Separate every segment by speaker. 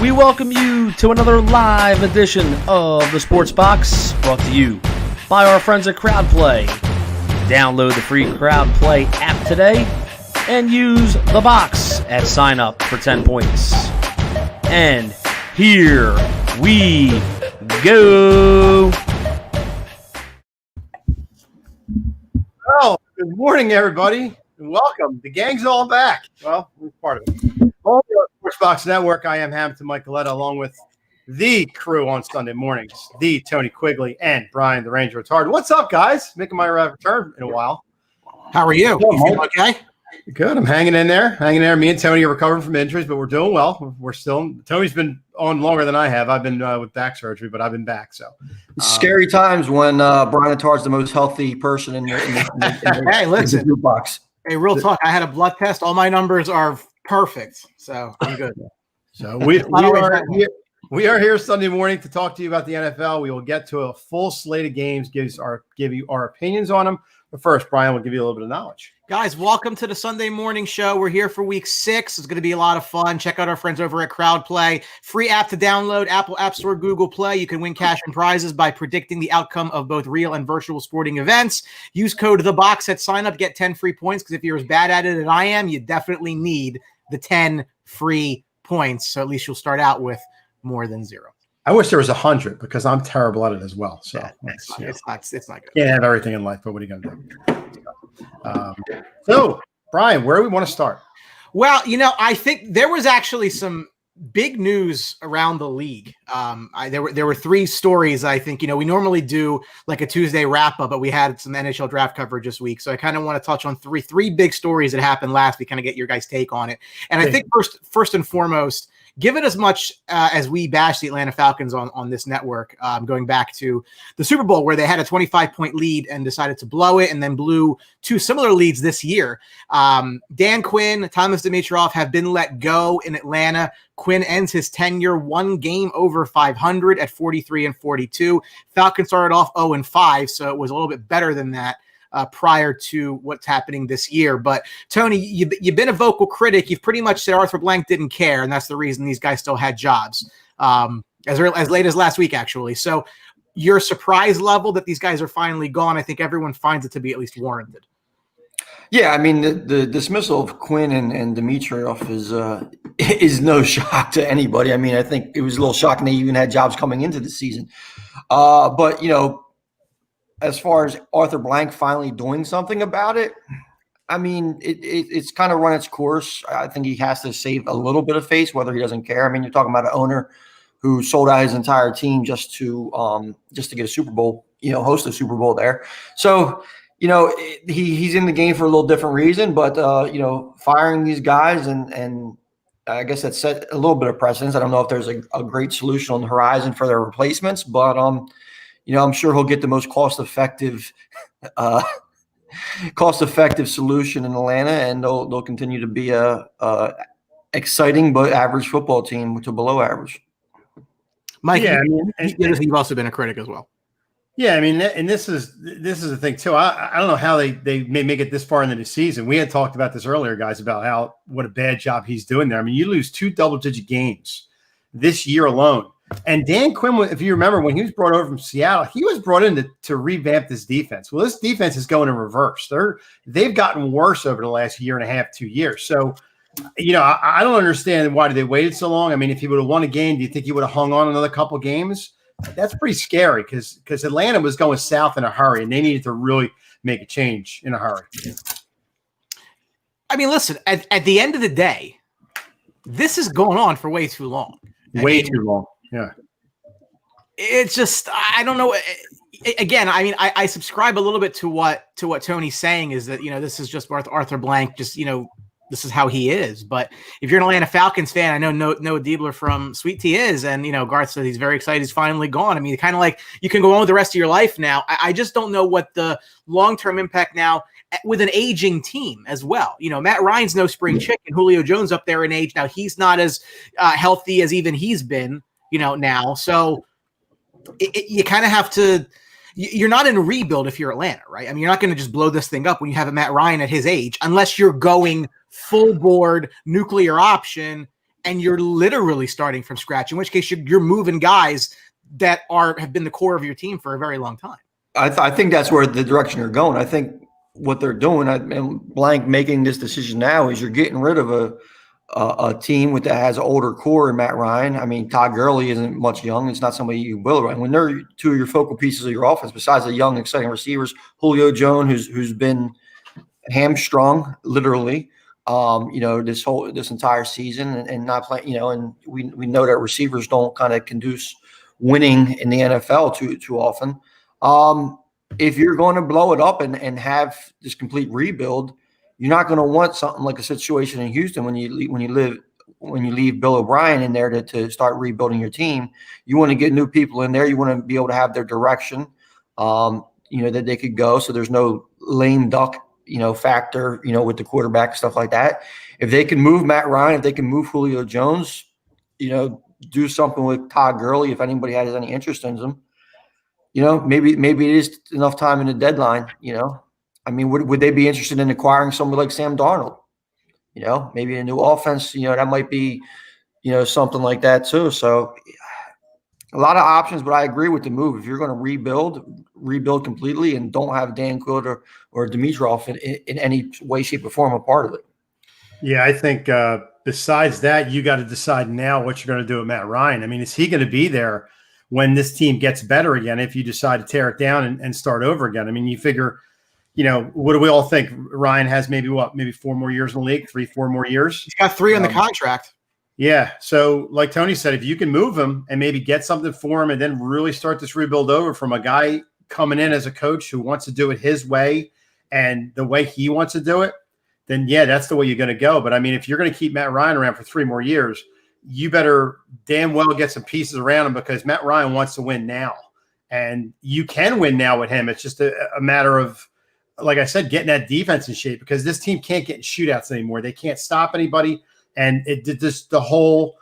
Speaker 1: We welcome you to another live edition of the Sports Box, brought to you by our friends at CrowdPlay. Download the free CrowdPlay app today and use the box at sign up for 10 points. And here we go.
Speaker 2: Well, good morning, everybody, and welcome. The gang's all back. Well, we're part of it. All the Sports Box Network. I am Hampton Michaeletta, along with the crew on Sunday mornings, the Tony Quigley and Brian the Ranger Retard. What's up, guys? Making my return in a while.
Speaker 3: How are you? You feel okay?
Speaker 2: Good. I'm hanging in there. Me and Tony are recovering from injuries, but we're doing well. We're still. Tony's been on longer than I have. I've been with back surgery, but I've been back. So
Speaker 4: scary times when Brian Retard's the most healthy person in the
Speaker 3: Hey, listen.
Speaker 4: in the group box.
Speaker 3: Hey, real talk. I had a blood test. All my numbers are perfect, so I'm good.
Speaker 2: So we are here Sunday morning to talk to you about the NFL. We will get to a full slate of games, give you our opinions on them. But first, Brian will give you a little bit of knowledge.
Speaker 3: Guys, welcome to the Sunday morning show. We're here for week 6. It's going to be a lot of fun. Check out our friends over at CrowdPlay. Free app to download, Apple App Store, Google Play. You can win cash and prizes by predicting the outcome of both real and virtual sporting events. Use code THEBOX at sign up. Get 10 free points, because if you're as bad at it as I am, you definitely need the 10 free points. So at least you'll start out with more than 0.
Speaker 2: I wish there was 100, because I'm terrible at it as well. So
Speaker 3: it's not good.
Speaker 2: Can't have everything in life, but what are you going to do? So, Brian, where do we want to start?
Speaker 3: Well, I think there was actually some big news around the league. There were 3 stories. I think, we normally do like a Tuesday wrap up, but we had some NHL draft coverage this week. So I kind of want to touch on three big stories that happened last week, kind of get your guys' take on it. And I think first and foremost, give it as much as we bash the Atlanta Falcons on this network, going back to the Super Bowl, where they had a 25-point lead and decided to blow it, and then blew 2 similar leads this year. Dan Quinn, Thomas Dimitroff have been let go in Atlanta. Quinn ends his tenure 1 game over 500 at 43-42. Falcons started off 0-5, so it was a little bit better than that prior to what's happening this year. But Tony, you've been a vocal critic. You've pretty much said Arthur Blank didn't care, and that's the reason these guys still had jobs, as late as last week, actually. So your surprise level that these guys are finally gone, I think everyone finds it to be at least warranted.
Speaker 4: Yeah, I mean, the dismissal of Quinn and Dimitroff is no shock to anybody. I mean, I think it was a little shocking they even had jobs coming into the season. But, as far as Arthur Blank finally doing something about it, I mean, it's kind of run its course. I think he has to save a little bit of face, whether he doesn't care. I mean, you're talking about an owner who sold out his entire team just to get a Super Bowl, host a Super Bowl there. So, he's in the game for a little different reason, but firing these guys and I guess that set a little bit of precedence. I don't know if there's a great solution on the horizon for their replacements, but I'm sure he'll get the most cost-effective solution in Atlanta, and they'll continue to be a exciting but average football team to below average.
Speaker 3: Mike, you've also been a critic as well.
Speaker 2: Yeah, I mean, and this is the thing too. I don't know how they may make it this far into the season. We had talked about this earlier, guys, about what a bad job he's doing there. I mean, you lose 2 double-digit games this year alone. And Dan Quinn, if you remember, when he was brought over from Seattle, he was brought in to revamp this defense. Well, this defense is going in reverse. They've gotten worse over the last year and a half, 2 years. So, I don't understand why they waited so long. I mean, if he would have won a game, do you think he would have hung on another couple games? That's pretty scary, because Atlanta was going south in a hurry, and they needed to really make a change in a hurry. I
Speaker 3: mean, listen, at the end of the day, this is going on for way too long.
Speaker 2: Way too long. Yeah.
Speaker 3: It's just, I don't know. Again, I mean, I subscribe a little bit to what Tony's saying, is that, this is just Arthur Blank, just, this is how he is. But if you're an Atlanta Falcons fan, I know Noah Diebler from Sweet Tea is, and, Garth said he's very excited he's finally gone. I mean, kind of like you can go on with the rest of your life now. I just don't know what the long-term impact now with an aging team as well. Matt Ryan's no spring chicken. Julio Jones up there in age. Now he's not as healthy as even he's been, now. So you kind of have to – you're not in a rebuild if you're Atlanta, right? I mean, you're not going to just blow this thing up when you have a Matt Ryan at his age, unless you're going full board nuclear option and you're literally starting from scratch, in which case you're moving guys that have been the core of your team for a very long time.
Speaker 4: I think that's where the direction you're going. I think what they're doing, and Blank making this decision now, is you're getting rid of a team that has an older core in Matt Ryan. I mean, Todd Gurley isn't much young. It's not somebody you build around. When they're two of your focal pieces of your offense, besides the young, exciting receivers, Julio Jones, who's been hamstrung literally, this entire season and not playing, and we know that receivers don't kind of conduce winning in the NFL too often. If you're going to blow it up and have this complete rebuild, you're not going to want something like a situation in Houston when you leave Bill O'Brien in there to start rebuilding your team. You want to get new people in there. You want to be able to have their direction, that they could go. So there's no lame duck, factor, with the quarterback and stuff like that. If they can move Matt Ryan, if they can move Julio Jones, do something with Todd Gurley, if anybody has any interest in them, maybe it is enough time in the deadline, I mean, would they be interested in acquiring somebody like Sam Darnold? Maybe a new offense, that might be, something like that too. So a lot of options, but I agree with the move. If you're going to rebuild completely and don't have Dan Quinn or Dimitroff in any way, shape, or form a part of it.
Speaker 2: Yeah, I think besides that, you got to decide now what you're going to do with Matt Ryan. I mean, is he going to be there when this team gets better again if you decide to tear it down and start over again? I mean, you figure – what do we all think? Ryan has maybe 4 more years in the league, 4 more years.
Speaker 3: He's got 3 on the contract.
Speaker 2: Yeah. So like Tony said, if you can move him and maybe get something for him and then really start this rebuild over from a guy coming in as a coach who wants to do it his way and the way he wants to do it, then yeah, that's the way you're going to go. But I mean, if you're going to keep Matt Ryan around for 3 more years, you better damn well get some pieces around him because Matt Ryan wants to win now. And you can win now with him. It's just a matter of, like I said, getting that defense in shape because this team can't get in shootouts anymore. They can't stop anybody. And it did just the whole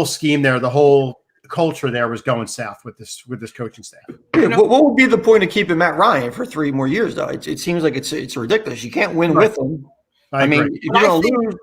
Speaker 2: scheme there, the whole culture there was going south with this coaching staff.
Speaker 4: Yeah, what would be the point of keeping Matt Ryan for 3 more years though? It seems like it's ridiculous. You can't win with him. I mean, if you're going to lose,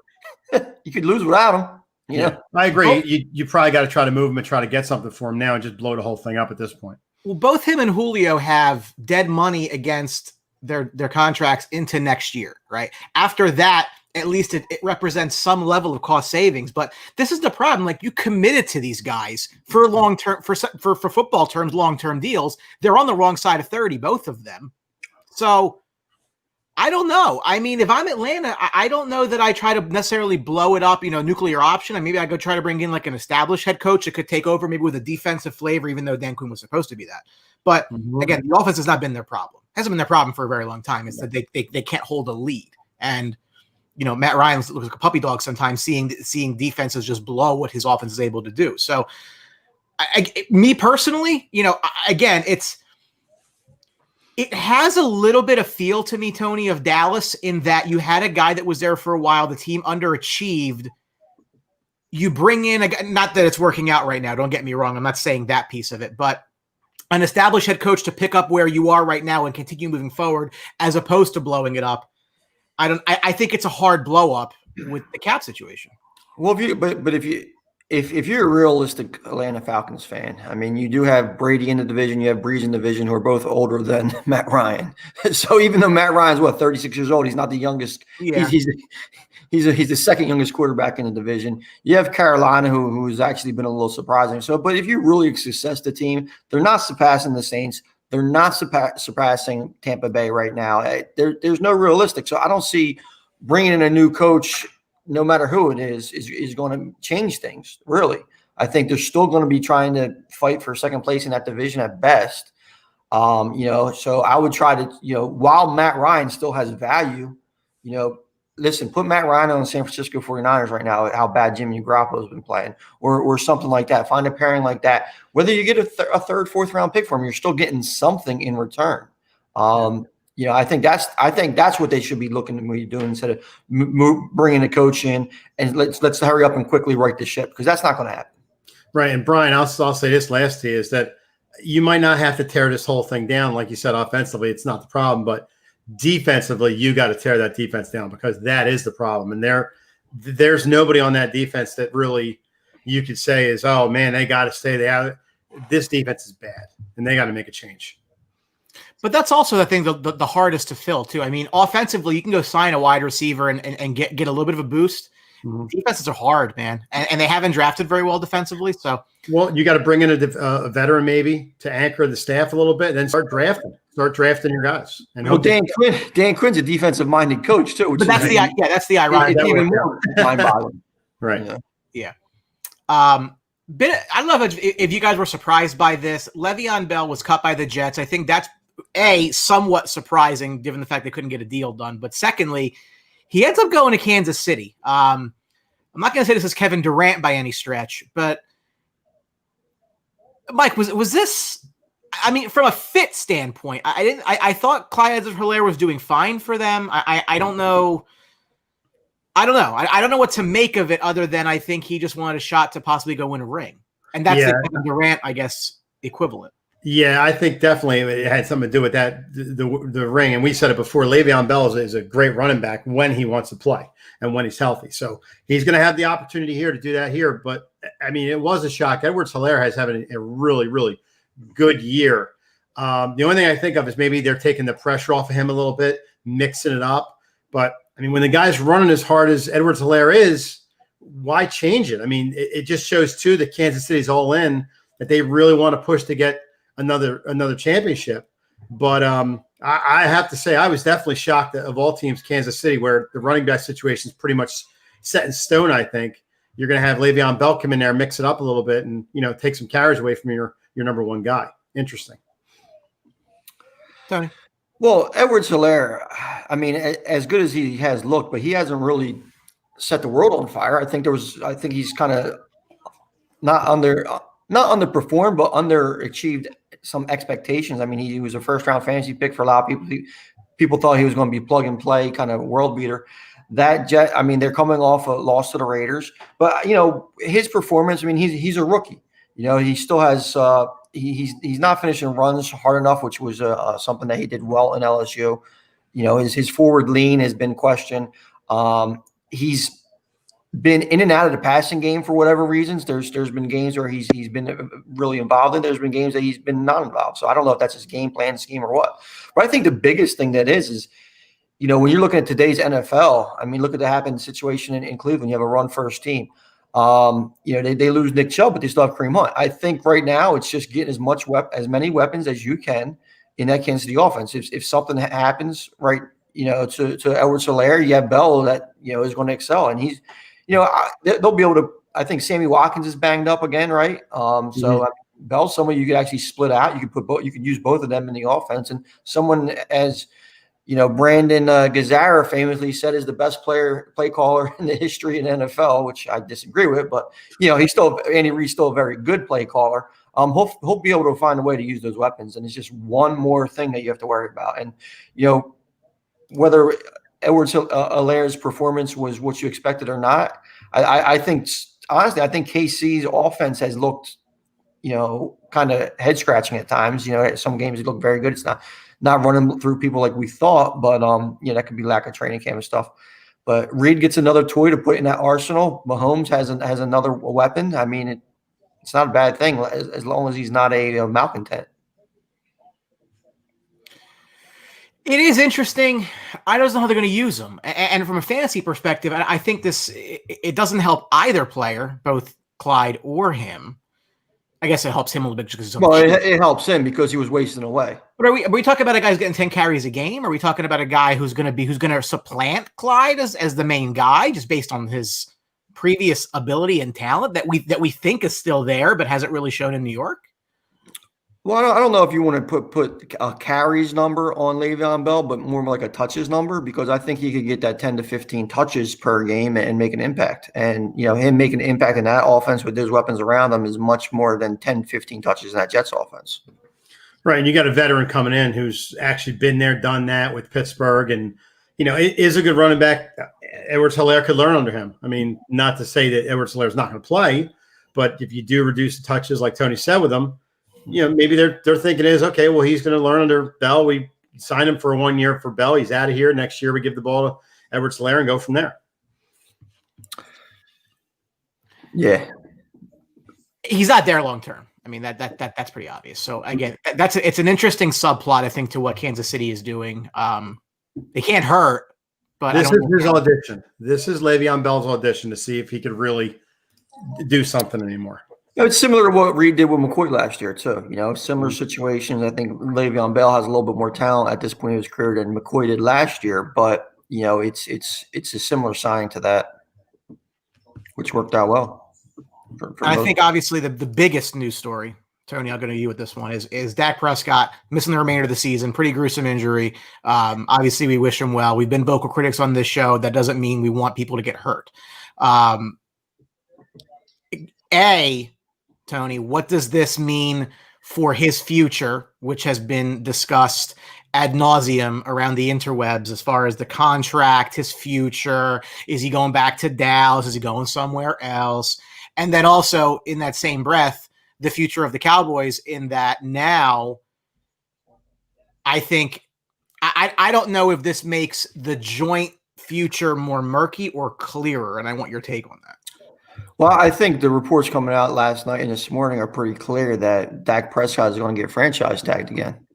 Speaker 4: you could lose without him.
Speaker 2: Yeah, I agree. You probably got to try to move him and try to get something for him now and just blow the whole thing up at this point.
Speaker 3: Well, both him and Julio have dead money against their contracts into next year, right? After that, at least it represents some level of cost savings. But this is the problem. Like, you committed to these guys for long-term, for football terms, long-term deals. They're on the wrong side of 30, both of them. So I don't know. I mean, if I'm Atlanta, I don't know that I try to necessarily blow it up, nuclear option. And maybe I go try to bring in like an established head coach that could take over maybe with a defensive flavor, even though Dan Quinn was supposed to be that. But again, the offense has not been their problem. Hasn't been their problem for a very long time. It's that they can't hold a lead. And, Matt Ryan looks like a puppy dog sometimes seeing defenses just blow what his offense is able to do. So me personally, again, it has a little bit of feel to me, Tony, of Dallas in that you had a guy that was there for a while. The team underachieved. You bring in not that it's working out right now. Don't get me wrong. I'm not saying that piece of it, but an established head coach to pick up where you are right now and continue moving forward, as opposed to blowing it up. I think it's a hard blow up with the cap situation.
Speaker 4: Well, if you're a realistic Atlanta Falcons fan, I mean, you do have Brady in the division, you have Breeze in the division, who are both older than Matt Ryan. So even though Matt Ryan's 36 years old, he's not the youngest. Yeah. He's the second youngest quarterback in the division. You have Carolina, who's actually been a little surprising. So, but if you really assess the team, they're not surpassing the Saints. They're not surpassing Tampa Bay right now. There's no realistic. So I don't see bringing in a new coach, no matter who it is going to change things, really. I think they're still going to be trying to fight for second place in that division at best. So I would try to, while Matt Ryan still has value, listen, put Matt Ryan on the San Francisco 49ers right now, how bad Jimmy Garoppolo has been playing, or something like that. Find a pairing like that. Whether you get a third, fourth round pick for him, you're still getting something in return. I think that's what they should be looking to be doing instead of bringing a coach in and let's hurry up and quickly right the ship, because that's not going to happen.
Speaker 2: Right. And Brian, I'll say this last to you is that you might not have to tear this whole thing down. Like you said, offensively, it's not the problem, but defensively, you got to tear that defense down because that is the problem. And there's nobody on that defense that really you could say is, oh man, they got to stay there. This defense is bad, and they got to make a change.
Speaker 3: But that's also the thing, the hardest to fill too. I mean, offensively, you can go sign a wide receiver and get a little bit of a boost. Mm-hmm. Defenses are hard, man, and they haven't drafted very well defensively. So,
Speaker 2: well, you got to bring in a veteran maybe to anchor the staff a little bit, and then start drafting your guys. And
Speaker 4: Dan Quinn's a defensive-minded coach too.
Speaker 3: But that's the ironic.
Speaker 4: It's even more mind-boggling.
Speaker 2: Right.
Speaker 3: Yeah. I don't know if you guys were surprised by this. Le'Veon Bell was cut by the Jets. I think that's somewhat surprising given the fact they couldn't get a deal done. But secondly, he ends up going to Kansas City. I'm not going to say this is Kevin Durant by any stretch, but Mike, was this? I mean, from a fit standpoint, I thought Clyde Edwards-Helaire was doing fine for them. I don't know. I don't know what to make of it other than I think he just wanted a shot to possibly go win a ring, and that's the Kevin Durant, I guess, equivalent.
Speaker 2: Yeah, I think definitely it had something to do with that, the ring. And we said it before, Le'Veon Bell is a great running back when he wants to play and when he's healthy. So he's going to have the opportunity here to do that here. But, I mean, it was a shock. Edwards-Helaire has having a really, really good year. The only thing I think of is maybe they're taking the pressure off of him a little bit, mixing it up. But, I mean, when the guy's running as hard as Edwards-Helaire is, why change it? I mean, it just shows, too, that Kansas City's all in, that they really want to push to get another championship. But I have to say I was definitely shocked that of all teams, Kansas City, where the running back situation is pretty much set in stone. I think you're going to have Le'Veon Bell come in there, mix it up a little bit, and take some carries away from your number one guy. Interesting.
Speaker 3: Tony.
Speaker 4: Well, Edwards-Helaire, I mean, as good as he has looked, but he hasn't really set the world on fire. I think he's kind of not underperformed, but underachieved some expectations. I mean, he was a first-round fantasy pick for a lot of people. People thought he was going to be plug-and-play kind of world beater. They're coming off a loss to the Raiders. But, his performance, I mean, he's a rookie. He still has he's not finishing runs hard enough, which was something that he did well in LSU. His forward lean has been questioned. He's been in and out of the passing game for whatever reasons. There's been games where he's been really involved in. There's been games that he's been not involved. So I don't know if that's his game plan scheme or what. But I think the biggest thing that is when you're looking at today's NFL, I mean, look at the happened situation in Cleveland. You have a run-first team. They lose Nick Chubb, but they still have Kareem Hunt. I think right now it's just getting as many weapons as you can in that Kansas City offense. If something happens, right, to Edwards-Helaire, you have Bell that is going to excel, and he's. They'll be able to. I think Sammy Watkins is banged up again, right? So Bell's someone you could actually split out. You could put both. You could use both of them in the offense, and someone as Brandon Gazzara famously said is the best play caller in the history of the NFL, which I disagree with. But Andy Reid's still a very good play caller. He'll be able to find a way to use those weapons, and it's just one more thing that you have to worry about. And whether Edwards-Helaire's performance was what you expected or not. I think, honestly, KC's offense has looked, kind of head scratching at times. Some games it looked very good. It's not running through people like we thought, but that could be lack of training camp and stuff. But Reid gets another toy to put in that arsenal. Mahomes has another weapon. I mean, it's not a bad thing as long as he's not a malcontent.
Speaker 3: It is interesting. I don't know how they're going to use them. And from a fantasy perspective, I think it doesn't help either player, both Clyde or him. I guess it helps him a little bit because
Speaker 4: it helps him because he was wasting away.
Speaker 3: But are we talking about a guy who's getting 10 carries a game? Are we talking about a guy who's going to supplant Clyde as the main guy just based on his previous ability and talent that we think is still there but hasn't really shown in New York?
Speaker 4: Well, I don't know if you want to put a carries number on Le'Veon Bell, but more like a touches number, because I think he could get that 10 to 15 touches per game and make an impact. And, him making an impact in that offense with those weapons around him is much more than 10, 15 touches in that Jets offense.
Speaker 2: Right. And you got a veteran coming in who's actually been there, done that with Pittsburgh. And, it is a good running back. Edwards-Helaire could learn under him. I mean, not to say that Edwards-Helaire is not going to play, but if you do reduce the touches, like Tony said with him, maybe they're thinking is, okay, well, he's going to learn under Bell. We signed him for 1 year for Bell. He's out of here. Next year we give the ball to Edwards-Helaire and go from there.
Speaker 4: Yeah.
Speaker 3: He's not there long term. I mean, that's pretty obvious. So again, it's an interesting subplot, I think, to what Kansas City is doing. They can't hurt, but
Speaker 2: this is his audition. This is Le'Veon Bell's audition to see if he could really do something anymore.
Speaker 4: It's similar to what Reed did with McCoy last year, too. Similar situations. I think Le'Veon Bell has a little bit more talent at this point in his career than McCoy did last year, but it's a similar sign to that, which worked out well.
Speaker 3: I think obviously the biggest news story, Tony, I'll go to you with this one, is Dak Prescott missing the remainder of the season. Pretty gruesome injury. Obviously, we wish him well. We've been vocal critics on this show. That doesn't mean we want people to get hurt. Tony, what does this mean for his future, which has been discussed ad nauseum around the interwebs as far as the contract, his future? Is he going back to Dallas? Is he going somewhere else? And then also in that same breath, the future of the Cowboys, in that now I think I don't know if this makes the joint future more murky or clearer, and I want your take on that.
Speaker 4: Well, I think the reports coming out last night and this morning are pretty clear that Dak Prescott is going to get franchise tagged again.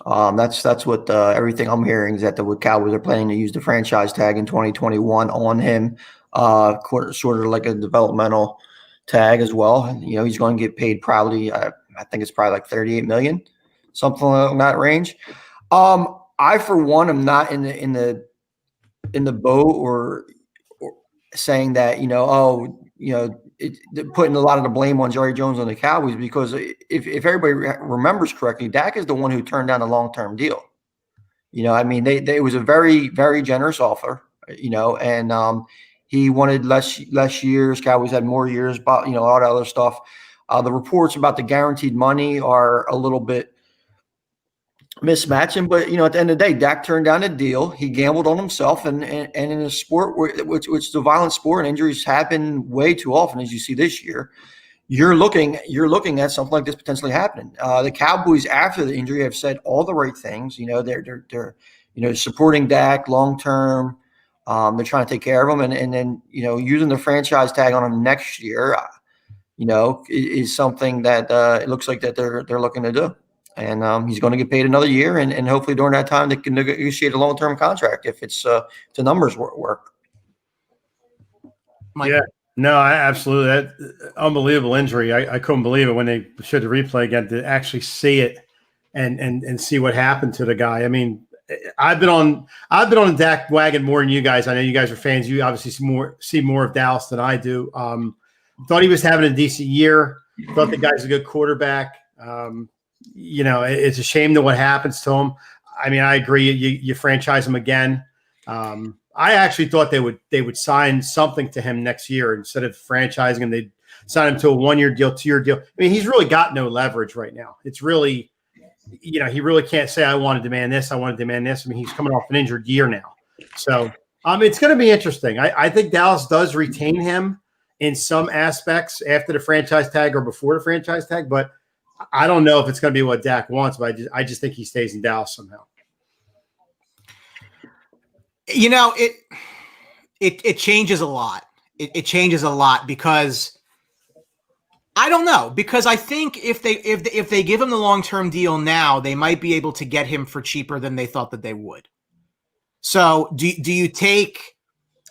Speaker 4: That's what everything I'm hearing is that the Cowboys are planning to use the franchise tag in 2021 on him, sort of like a developmental tag as well. He's going to get paid probably, I think it's probably like $38 million, something in that range. I, for one, am not in the boat or saying that putting a lot of the blame on Jerry Jones on the Cowboys, because if everybody remembers correctly, Dak is the one who turned down a long-term deal. It was a very, very generous offer, and he wanted less years. Cowboys had more years, but all that other stuff. The reports about the guaranteed money are a little bit mismatching, but at the end of the day, Dak turned down a deal. He gambled on himself, and in a sport which is a violent sport, and injuries happen way too often, as you see this year. You're looking at something like this potentially happening. The Cowboys, after the injury, have said all the right things. They're supporting Dak long term. They're trying to take care of him, and then using the franchise tag on him next year, is something that it looks like that they're looking to do. And he's going to get paid another year, and hopefully during that time they can negotiate a long-term contract if it's the numbers work.
Speaker 3: Mike.
Speaker 2: Yeah, no, absolutely. That unbelievable injury. I couldn't believe it when they showed the replay again, to actually see it and see what happened to the guy. I mean, I've been on the Dak wagon more than you guys. I know you guys are fans. You obviously see more of Dallas than I do. Thought he was having a decent year. Thought the guy's a good quarterback. It's a shame that what happens to him. I mean, I agree. You franchise him again. I actually thought they would sign something to him next year instead of franchising him. They'd sign him to a 1-year deal, 2-year deal. I mean, he's really got no leverage right now. It's really, he really can't say, I want to demand this. I want to demand this. I mean, he's coming off an injured year now. So, it's going to be interesting. I think Dallas does retain him in some aspects after the franchise tag or before the franchise tag, but I don't know if it's going to be what Dak wants, but I just think he stays in Dallas somehow.
Speaker 3: It changes a lot. It changes a lot because I don't know, because I think if they give him the long-term deal now, they might be able to get him for cheaper than they thought that they would. So do you take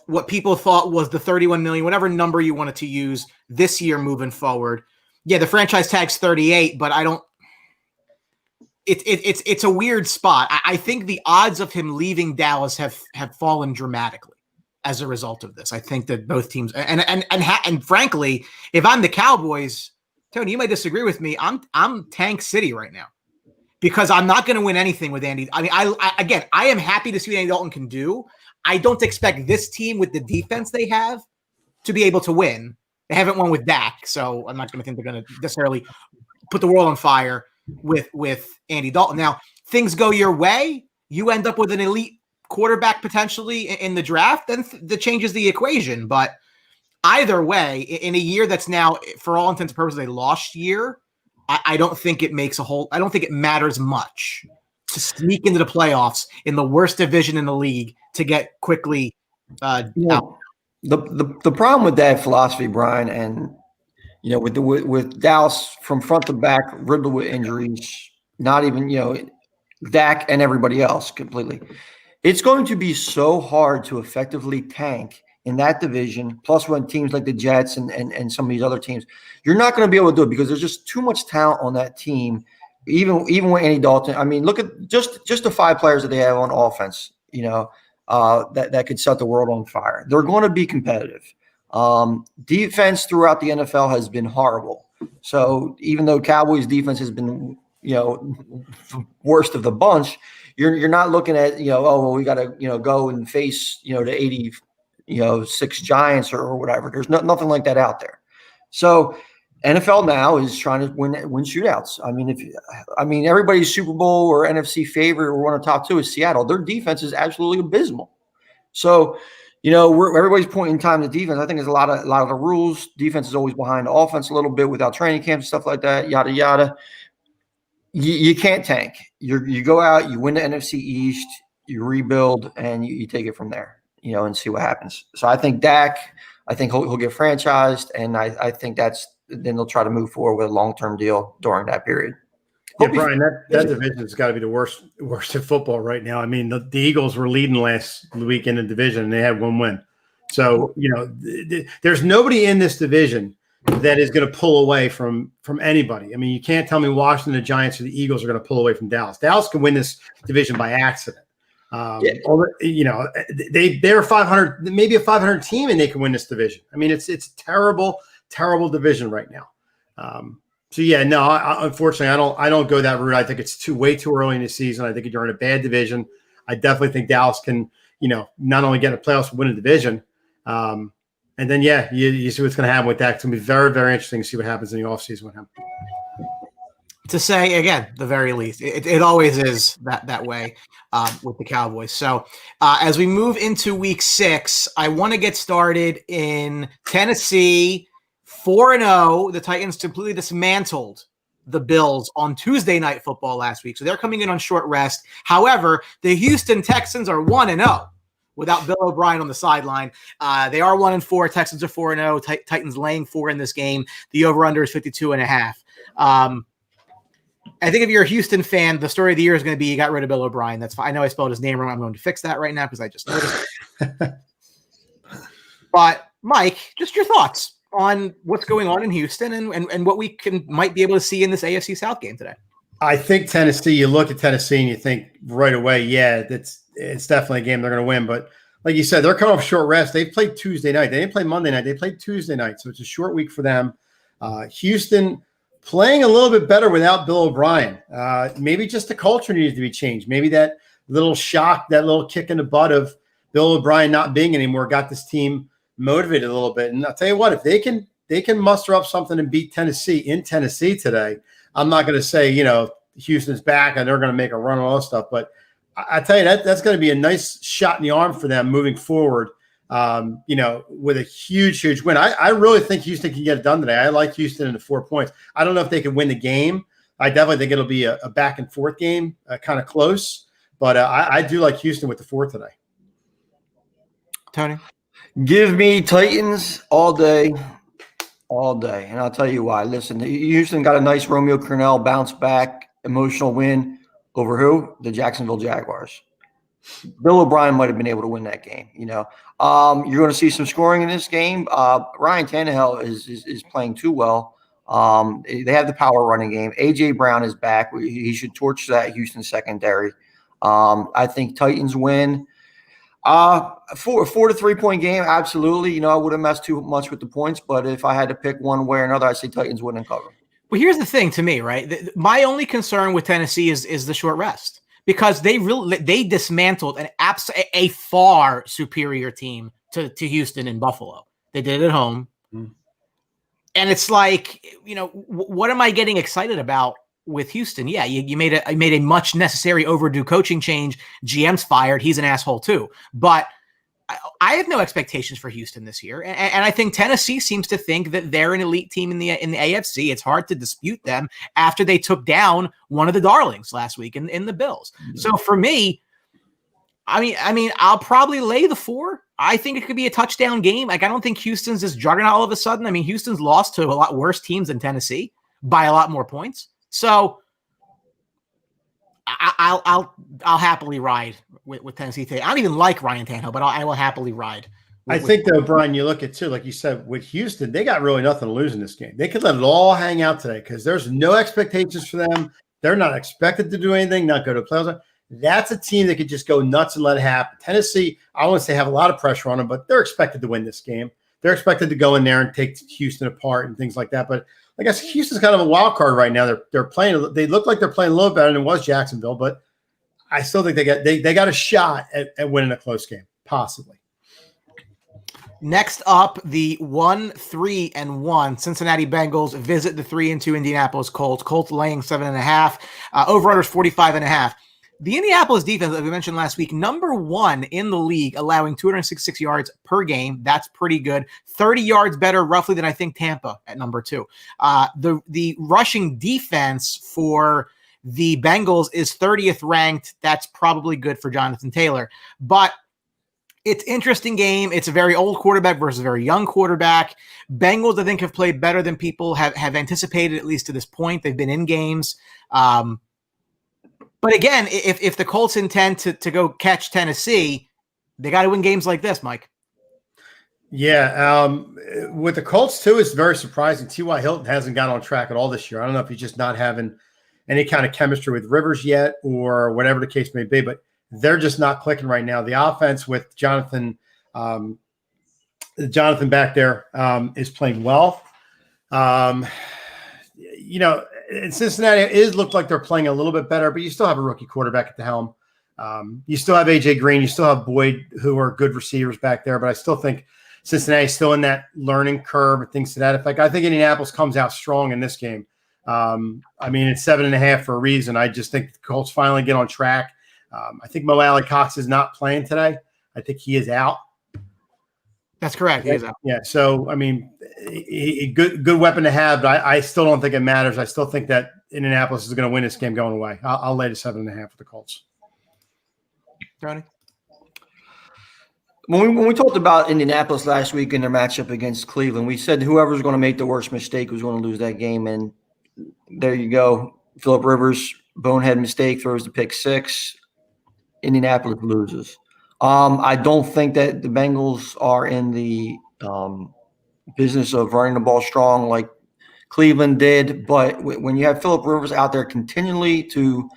Speaker 3: what people thought was the 31 million, whatever number you wanted to use this year moving forward? Yeah, the franchise tag's 38, but I don't. It's a weird spot. I think the odds of him leaving Dallas have fallen dramatically as a result of this. I think that both teams and frankly, if I'm the Cowboys, Tony, you might disagree with me. I'm Tank City right now because I'm not going to win anything with Andy. I mean, I am happy to see what Andy Dalton can do. I don't expect this team with the defense they have to be able to win. They haven't won with Dak, so I'm not going to think they're going to necessarily put the world on fire with Andy Dalton. Now, things go your way, you end up with an elite quarterback potentially in the draft, then that changes the equation. But either way, in a year that's now, for all intents and purposes, a lost year, I don't think it makes I don't think it matters much to sneak into the playoffs in the worst division in the league to get quickly out.
Speaker 4: The problem with that philosophy, Brian, and with Dallas from front to back riddled with injuries, not even Dak and everybody else completely. It's going to be so hard to effectively tank in that division. Plus, when teams like the Jets and some of these other teams, you're not going to be able to do it because there's just too much talent on that team. Even with Andy Dalton, I mean, look at just the 5 players that they have on offense. That could set the world on fire. They're going to be competitive. Defense throughout the NFL has been horrible. So even though Cowboys defense has been, worst of the bunch, you're not looking at, we got to, go and face, the 86 Giants or whatever. There's nothing like that out there. So NFL now is trying to win shootouts. I mean, everybody's Super Bowl or NFC favorite or one of the top 2 is Seattle. Their defense is absolutely abysmal. So, everybody's pointing time to defense. I think there's a lot of the rules. Defense is always behind the offense a little bit without training camps and stuff like that. Yada yada. You can't tank. You go out, you win the NFC East, you rebuild, and you take it from there. And see what happens. So I think Dak. I think he'll get franchised, and I think then they'll try to move forward with a long-term deal during that period.
Speaker 2: Yeah, Brian, that division has got to be the worst in football right now. I mean, the Eagles were leading last week in the division, and they had 1 win. So, there's nobody in this division that is going to pull away from anybody. I mean, you can't tell me Washington, the Giants, or the Eagles are going to pull away from Dallas. Dallas can win this division by accident. They're 500, maybe a 500 team, and they can win this division. I mean, it's terrible division right now. Unfortunately, I don't go that route. I think it's way too early in the season. I think you're in a bad division. I definitely think Dallas can, not only get a playoffs, but win a division. And then, you see what's going to happen with that. It's going to be very, very interesting to see what happens in the offseason with him.
Speaker 3: To say, again, the very least, it always is that way with the Cowboys. So as we move into week 6, I want to get started in Tennessee. 4-0. The Titans completely dismantled the Bills on Tuesday Night Football last week. So they're coming in on short rest. However, the Houston Texans are 1-0 without Bill O'Brien on the sideline. They are 1-4. Texans are 4-0. Titans laying 4 in this game. The over-under is 52.5. I think if you're a Houston fan, the story of the year is going to be you got rid of Bill O'Brien. That's fine. I know I spelled his name wrong. I'm going to fix that right now because I just noticed. But, Mike, just your thoughts on what's going on in Houston and what we might be able to see in this AFC South game today.
Speaker 2: I think Tennessee, you look at Tennessee and you think right away, it's definitely a game they're going to win. But like you said, they're coming off short rest. They played Tuesday night. They didn't play Monday night. They played Tuesday night. So it's a short week for them. Houston playing a little bit better without Bill O'Brien. Maybe just the culture needs to be changed. Maybe that little shock, that little kick in the butt of Bill O'Brien not being anymore got this team motivated a little bit. And I'll tell you what, if they can muster up something and beat Tennessee in Tennessee today, I'm not going to say, Houston's back and they're going to make a run and all that stuff. But I tell you, that's going to be a nice shot in the arm for them moving forward, with a huge win. I really think Houston can get it done today. I like Houston in the 4 points. I don't know if they can win the game. I definitely think it'll be a back and forth game, kind of close. But I do like Houston with the 4 today.
Speaker 3: Tony?
Speaker 4: Give me Titans all day. And I'll tell you why. Listen, Houston got a nice Romeo Crennel bounce back, emotional win over who? The Jacksonville Jaguars. Bill O'Brien might have been able to win that game. You're going to see some scoring in this game. Ryan Tannehill is playing too well. They have the power running game. A.J. Brown is back. He should torch that Houston secondary. I think Titans win. 4 to 3 point game, absolutely. I wouldn't mess too much with the points, but if I had to pick one way or another, I'd say Titans wouldn't cover.
Speaker 3: Well, here's the thing to me, right? My only concern with Tennessee is the short rest because they dismantled a far superior team to Houston and Buffalo. They did it at home. And it's like, what am I getting excited about with Houston? Yeah, you made a much necessary overdue coaching change. GM's fired. He's an asshole too. But I have no expectations for Houston this year. And I think Tennessee seems to think that they're an elite team in the AFC. It's hard to dispute them after they took down one of the darlings last week in the Bills. Mm-hmm. So for me, I'll probably lay the 4. I think it could be a touchdown game. Like, I don't think Houston's this juggernaut all of a sudden. I mean, Houston's lost to a lot worse teams than Tennessee by a lot more points. So I'll happily ride with Tennessee today. I don't even like Ryan Tannehill, but I will happily ride.
Speaker 2: I think, though, Brian, you look at, too, like you said, with Houston, they got really nothing to lose in this game. They could let it all hang out today because there's no expectations for them. They're not expected to do anything, not go to playoffs. That's a team that could just go nuts and let it happen. Tennessee, I wouldn't say have a lot of pressure on them, but they're expected to win this game. They're expected to go in there and take Houston apart and things like that. But I guess Houston's kind of a wild card right now. They're playing. They look like they're playing a little better than it was Jacksonville, but I still think they got a shot at winning a close game, possibly.
Speaker 3: Next up, the 1-3-1 Cincinnati Bengals visit the 3-2 Indianapolis Colts. Colts laying 7.5. Over-under is 45.5. The Indianapolis defense, as we mentioned last week, number 1 in the league, allowing 266 yards per game. That's pretty good. 30 yards better, roughly, than I think Tampa at number 2. The rushing defense for the Bengals is 30th ranked. That's probably good for Jonathan Taylor. But it's interesting game. It's a very old quarterback versus a very young quarterback. Bengals, I think, have played better than people have anticipated, at least to this point. They've been in games. But again, if the Colts intend to go catch Tennessee, they got to win games like this, Mike.
Speaker 2: Yeah. With the Colts, too, it's very surprising. T.Y. Hilton hasn't got on track at all this year. I don't know if he's just not having any kind of chemistry with Rivers yet or whatever the case may be, but they're just not clicking right now. The offense with Jonathan back there is playing well. And Cincinnati looked like they're playing a little bit better, but you still have a rookie quarterback at the helm. You still have A.J. Green. You still have Boyd, who are good receivers back there, but I still think Cincinnati's still in that learning curve and things to that effect. I think Indianapolis comes out strong in this game. It's 7.5 for a reason. I just think the Colts finally get on track. I think Mo Alley Cox is not playing today. I think he is out.
Speaker 3: That's correct. He is out.
Speaker 2: Yeah. So, good weapon to have, but I still don't think it matters. I still think that Indianapolis is going to win this game going away. I'll lay to 7.5 for the Colts.
Speaker 3: Tony?
Speaker 4: When we talked about Indianapolis last week in their matchup against Cleveland, we said whoever's going to make the worst mistake was going to lose that game. And there you go. Phillip Rivers, bonehead mistake, throws the pick 6. Indianapolis loses. I don't think that the Bengals are in the business of running the ball strong like Cleveland did. But when you have Phillip Rivers out there continually to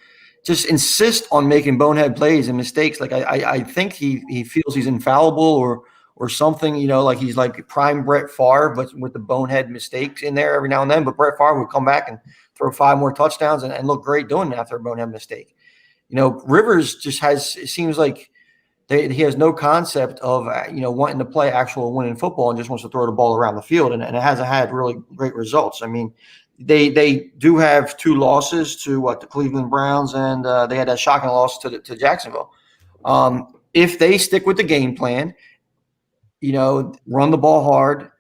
Speaker 4: just insist on making bonehead plays and mistakes, like I think he feels he's infallible or something, like he's like prime Brett Favre, but with the bonehead mistakes in there every now and then. But Brett Favre would come back and throw 5 more touchdowns and look great doing it after a bonehead mistake. Rivers just it seems like he has no concept of, wanting to play actual winning football and just wants to throw the ball around the field. And it hasn't had really great results. They do have 2 losses to the Cleveland Browns, and they had that shocking loss to Jacksonville. If they stick with the game plan, run the ball hard,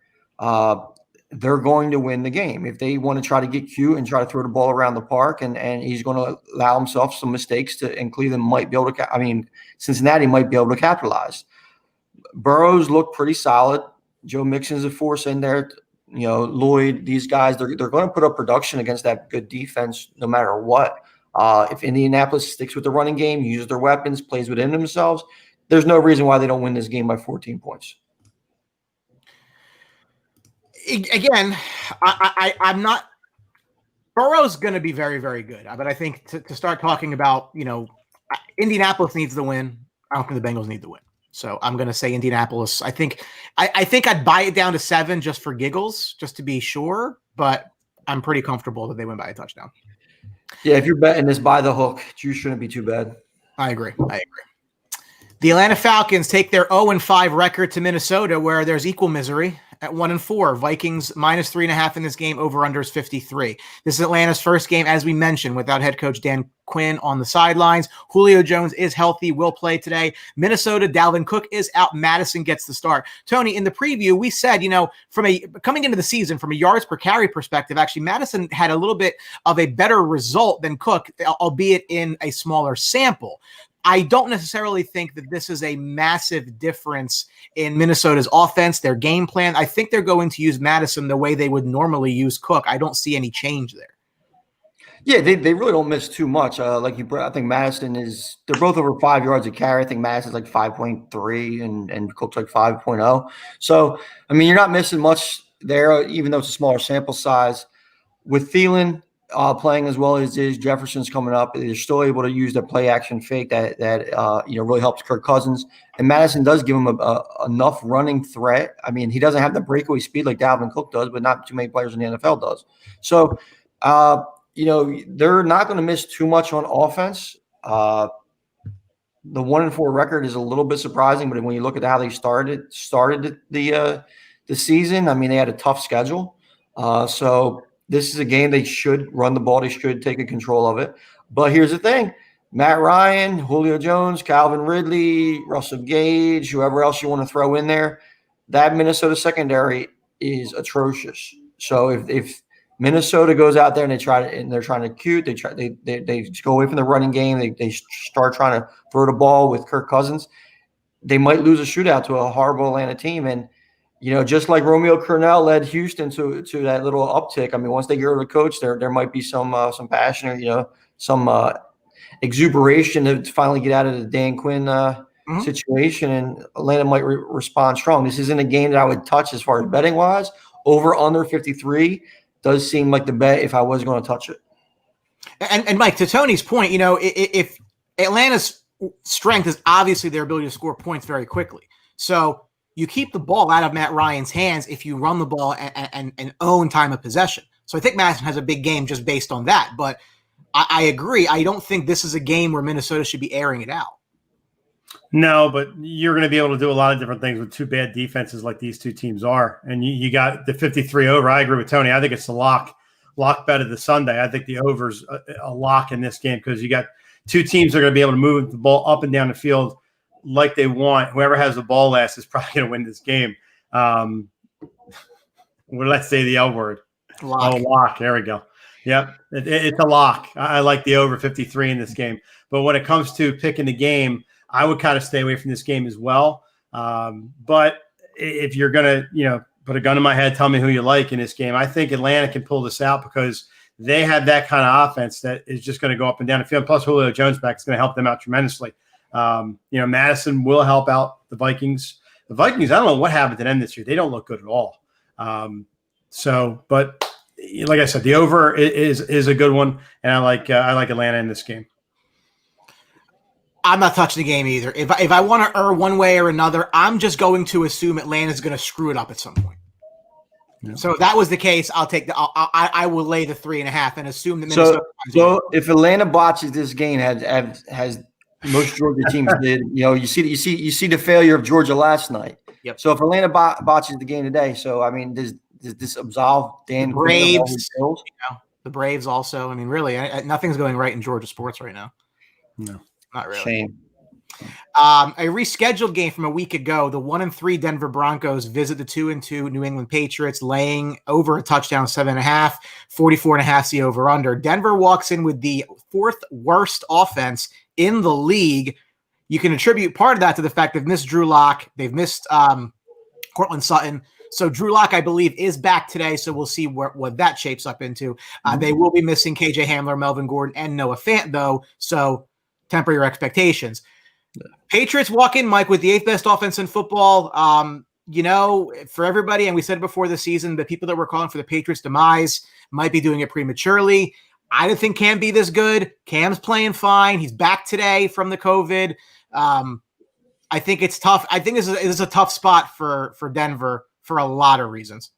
Speaker 4: they're going to win the game. If they want to try to get cute and try to throw the ball around the park, and he's going to allow himself some mistakes, and Cleveland might be able to. Cincinnati might be able to capitalize. Burrows look pretty solid. Joe Mixon's a force in there. Lloyd, these guys, they're going to put up production against that good defense no matter what. If Indianapolis sticks with the running game, uses their weapons, plays within themselves, there's no reason why they don't win this game by 14 points.
Speaker 3: Again, I'm not – Burrow's going to be very, very good. But I think to start talking about, Indianapolis needs the win. I don't think the Bengals need the win. So I'm going to say Indianapolis. I think I'd buy it down to 7 just for giggles, just to be sure. But I'm pretty comfortable that they win by a touchdown.
Speaker 4: Yeah, if you're betting this by the hook, you shouldn't be too bad.
Speaker 3: I agree. The Atlanta Falcons take their 0-5 record to Minnesota, where there's equal misery at 1-4. Vikings -3.5 in this game. Over/under is 53. This is Atlanta's first game, as we mentioned, without head coach Dan Quinn on the sidelines. Julio Jones is healthy, will play today. Minnesota, Dalvin Cook is out. Madison gets the start. Tony, in the preview, we said, coming into the season, from a yards per carry perspective, actually, Madison had a little bit of a better result than Cook, albeit in a smaller sample. I don't necessarily think that this is a massive difference in Minnesota's offense, their game plan. I think they're going to use Madison the way they would normally use Cook. I don't see any change there.
Speaker 4: Yeah, they really don't miss too much. I think Madison they're both over 5 yards a carry. I think Madison's like 5.3 and Cook's like 5.0. So, I mean, you're not missing much there, even though it's a smaller sample size. With Thielen playing as well as is, Jefferson's coming up, they're still able to use the play action fake that really helps Kirk Cousins. And Madison does give him enough running threat. I mean, he doesn't have the breakaway speed like Dalvin Cook does, but not too many players in the NFL does. So, they're not going to miss too much on offense. The 1-4 record is a little bit surprising, but when you look at how they started the season, I mean, they had a tough schedule. So this is a game they should run the ball. They should take control of it. But here's the thing. Matt Ryan, Julio Jones, Calvin Ridley, Russell Gage, whoever else you want to throw in there, that Minnesota secondary is atrocious. So if Minnesota goes out there and they're trying to cute. They just go away from the running game. They start trying to throw the ball with Kirk Cousins. They might lose a shootout to a horrible Atlanta team. And just like Romeo Crennel led Houston to that little uptick. I mean, once they get rid of the coach, there might be some passion or some exuberation to finally get out of the Dan Quinn situation, and Atlanta might respond strong. This isn't a game that I would touch as far as betting wise. Over under 53. Does seem like the bet if I was going to touch it.
Speaker 3: And Mike, to Tony's point, if Atlanta's strength is obviously their ability to score points very quickly. So you keep the ball out of Matt Ryan's hands if you run the ball and own time of possession. So I think Madison has a big game just based on that. But I agree. I don't think this is a game where Minnesota should be airing it out.
Speaker 2: No, but you're going to be able to do a lot of different things with two bad defenses like these two teams are. And you got the 53 over. I agree with Tony. I think it's the lock bet of the Sunday. I think the over's a lock in this game because you got two teams that are going to be able to move the ball up and down the field like they want. Whoever has the ball last is probably going to win this game. Let's say the L word.
Speaker 3: Lock.
Speaker 2: Oh, lock. There we go. Yep. It's a lock. I like the over 53 in this game. But when it comes to picking the game, I would kind of stay away from this game as well. But if you're going to, put a gun in my head, tell me who you like in this game. I think Atlanta can pull this out because they have that kind of offense that is just going to go up and down the field. Plus Julio Jones back is going to help them out tremendously. Madison will help out the Vikings. The Vikings, I don't know what happened to them this year. They don't look good at all. But like I said, the over is a good one, and I like Atlanta in this game.
Speaker 3: I'm not touching the game either. If I want to err one way or another, I'm just going to assume Atlanta's going to screw it up at some point. Yeah. So if that was the case, I will lay the 3.5 and assume that Minnesota.
Speaker 4: So if Atlanta botches this game, has most Georgia teams did, you see the failure of Georgia last night.
Speaker 3: Yep.
Speaker 4: So if Atlanta botches the game today, so I mean, does this absolve Dan
Speaker 3: Braves? The Braves also. I mean, really, nothing's going right in Georgia sports right now.
Speaker 2: No.
Speaker 4: Not really. Shame.
Speaker 3: A rescheduled game from a week ago, the 1-3 Denver Broncos visit the 2-2 New England Patriots, laying over a touchdown, 7.5, 44.5 the over under. Denver walks in with the 4th worst offense in the league. You can attribute part of that to the fact they've missed Drew Lock. They've missed Cortland Sutton. So Drew Lock, I believe, is back today. So we'll see what that shapes up into. They will be missing KJ Hamler, Melvin Gordon, and Noah Fant, though. So temper your expectations. Patriots walk in, Mike, with the 8th best offense in football. For everybody, and we said before the season, the people that were calling for the Patriots' demise might be doing it prematurely. I didn't think Cam be this good. Cam's playing fine. He's back today from the COVID. I think it's tough. I think this is a tough spot for Denver for a lot of reasons.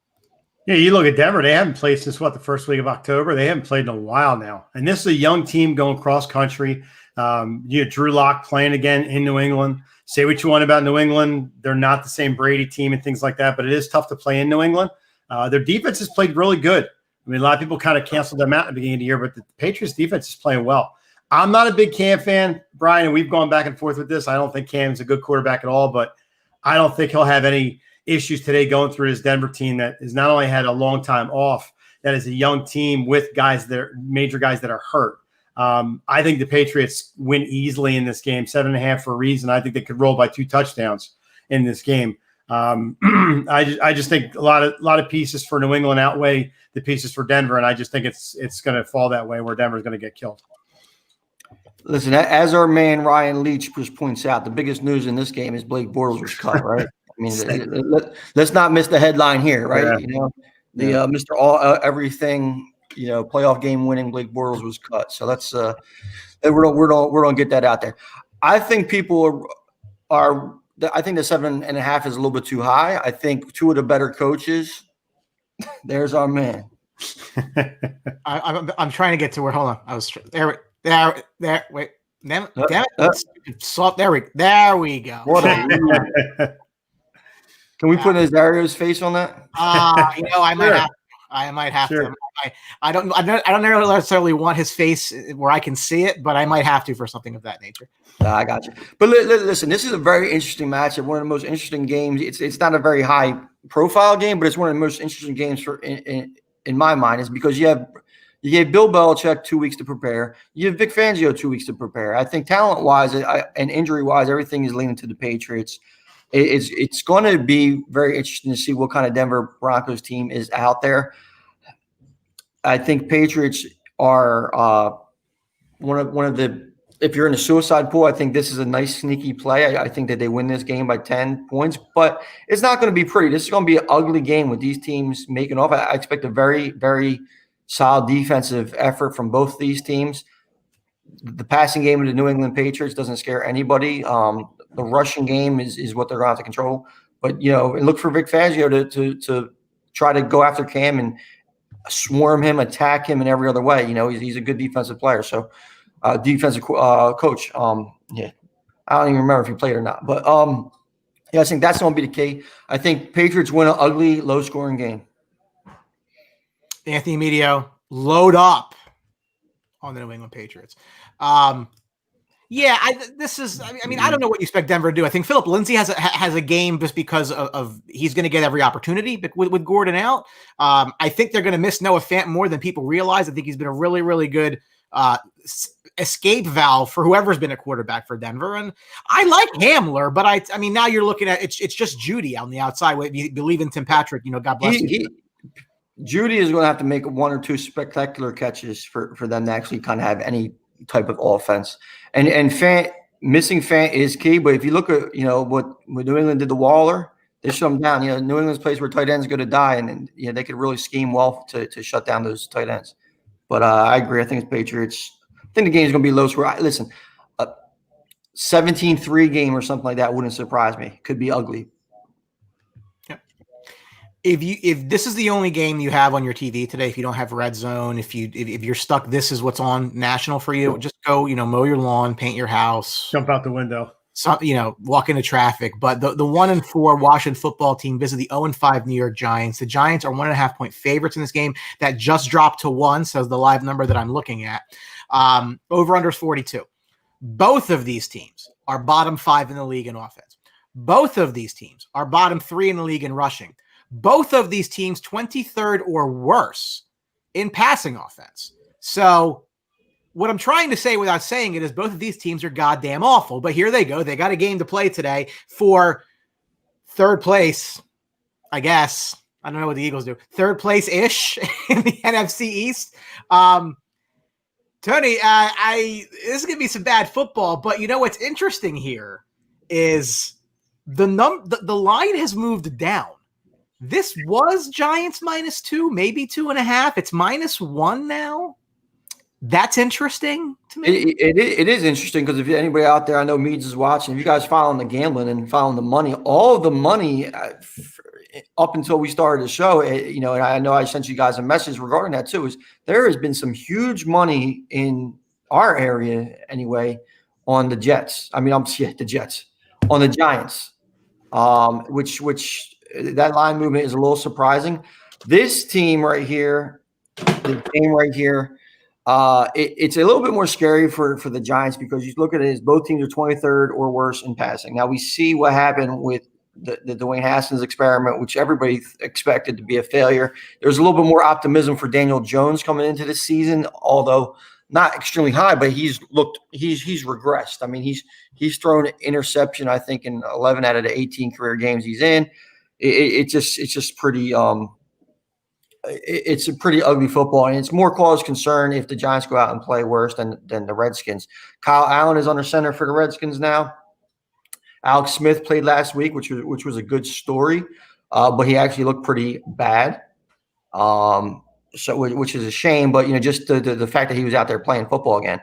Speaker 2: Yeah, you look at Denver, they haven't played since the first week of October. They haven't played in a while now. And this is a young team going cross country. You have Drew Lock playing again in New England. Say what you want about New England. They're not the same Brady team and things like that, but it is tough to play in New England. Their defense has played really good. I mean, a lot of people kind of canceled them out at the beginning of the year, but the Patriots defense is playing well. I'm not a big Cam fan, Brian, and we've gone back and forth with this. I don't think Cam's a good quarterback at all, but I don't think he'll have any issues today going through his Denver team that has not only had a long time off, that is a young team with major guys that are hurt. I think the Patriots win easily in this game, 7.5 for a reason. I think they could roll by 2 touchdowns in this game. I just think a lot of pieces for New England outweigh the pieces for Denver, and I just think it's going to fall that way where Denver's going to get killed.
Speaker 4: Listen, as our man Ryan Leach just points out, the biggest news in this game is Blake Bortles was cut, right? I mean, let's not miss the headline here, right?
Speaker 2: Yeah.
Speaker 4: Mr. All Everything, playoff game winning Blake Bortles was cut. So that's we're gonna get that out there. I think people are. I think the 7.5 is a little bit too high. I think 2 of the better coaches. There's our man.
Speaker 3: I'm trying to get to where. Hold on, I was there. Wait, damn it! Soft. There we go.
Speaker 4: What Can we put Nazario's face on that?
Speaker 3: I might have to. I don't necessarily want his face where I can see it, but I might have to for something of that nature.
Speaker 4: I got you. But listen, this is a very interesting matchup. One of the most interesting games. It's not a very high profile game, but it's one of the most interesting games in my mind, is because you gave Bill Belichick 2 weeks to prepare. You have Vic Fangio 2 weeks to prepare. I think talent-wise and injury-wise, everything is leaning to the Patriots. It's going to be very interesting to see what kind of Denver Broncos team is out there. I think Patriots are one of the. If you're in a suicide pool, I think this is a nice sneaky play. I think that they win this game by 10 points, but it's not going to be pretty. This is going to be an ugly game with these teams making off. I expect a very, very solid defensive effort from both these teams. The passing game of the New England Patriots doesn't scare anybody. The rushing game is what they're going to have to control. But, look for Vic Fangio to try to go after Cam and swarm him, attack him in every other way. He's a good defensive player. So defensive coach. I don't even remember if he played or not. But, I think that's going to be the key. I think Patriots win an ugly, low-scoring game.
Speaker 3: Anthony Medio, load up on the New England Patriots. I don't know what you expect Denver to do. I think Philip Lindsay has a game just because of he's going to get every opportunity with Gordon out. I think they're going to miss Noah Fant more than people realize. I think he's been a really, really good escape valve for whoever's been a quarterback for Denver. And I like Hamler, but I mean, now you're looking at it's just Judy on the outside. You believe in Tim Patrick, God bless you.
Speaker 4: Judy is going to have to make 1 or 2 spectacular catches for them to actually kind of have any type of offense. And Fant, missing Fant is key. But if you look at what New England did to Waller, they shut him down. New England's a place where tight ends are going to die, and they could really scheme well to shut down those tight ends. But I agree. I think it's Patriots. I think the game is going to be low score. Listen, a 17-3 game or something like that wouldn't surprise me. Could be ugly.
Speaker 3: If this is the only game you have on your TV today, if you don't have Red Zone, if you're stuck, this is what's on national for you. Just go, mow your lawn, paint your house,
Speaker 2: jump out the window,
Speaker 3: walk into traffic. But the 1-4 Washington football team visit the 0-5 New York Giants. The Giants are 1.5 point favorites in this game. That just dropped to 1, so the live number that I'm looking at. Over under is 42. Both of these teams are bottom 5 in the league in offense. Both of these teams are bottom 3 in the league in rushing. Both of these teams 23rd or worse in passing offense. So what I'm trying to say without saying it is both of these teams are goddamn awful. But here they go. They got a game to play today for third place, I guess. I don't know what the Eagles do. Third place-ish in the NFC East. Tony, this is going to be some bad football. But what's interesting here is the line has moved down. This was Giants -2, maybe 2.5. It's -1 now. That's interesting to me.
Speaker 4: It is interesting because if anybody out there, I know Meads is watching. If you guys following the gambling and following the money, all of the money up until we started the show, and I know I sent you guys a message regarding that too. Is there has been some huge money in our area anyway on the Jets. The Jets on the Giants, which. That line movement is a little surprising. This team right here, the game right here, it's a little bit more scary for the Giants because you look at it as both teams are 23rd or worse in passing. Now we see what happened with the Dwayne Haskins experiment, which everybody expected to be a failure. There's a little bit more optimism for Daniel Jones coming into this season, although not extremely high, but he's regressed. I mean, he's thrown an interception, I think, in 11 out of the 18 career games he's in. It's just pretty it's a pretty ugly football, and it's more cause concern if the Giants go out and play worse than the Redskins. Kyle Allen is under center for the Redskins now. Alex Smith played last week, which was a good story, but he actually looked pretty bad. Which is a shame, but just the fact that he was out there playing football again.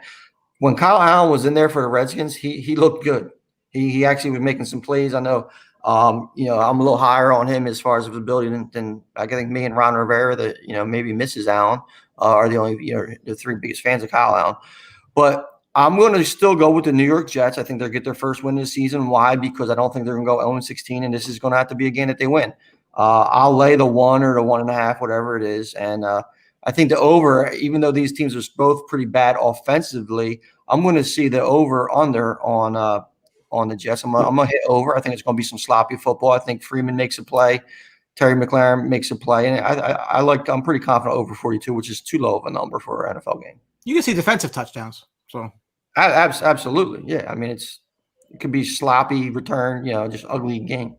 Speaker 4: When Kyle Allen was in there for the Redskins, he looked good. He actually was making some plays. I know. I'm a little higher on him as far as his ability than I think me and Ron Rivera, that maybe Mrs. Allen, are the only the three biggest fans of Kyle Allen. But I'm going to still go with the New York Jets. I think they'll get their first win this season. Why? Because I don't think they're going to go 0-16, and this is going to have to be a game that they win. I'll lay the 1 or the 1.5, whatever it is. And I think the over, even though these teams are both pretty bad offensively, I'm going to see the over/under on the Jets. I'm going to hit over. I think it's going to be some sloppy football. I think Freeman makes a play. Terry McLaurin makes a play. And I'm pretty confident over 42, which is too low of a number for an NFL game.
Speaker 3: You can see defensive touchdowns. So
Speaker 4: absolutely. Yeah. I mean, it could be sloppy return, just ugly game.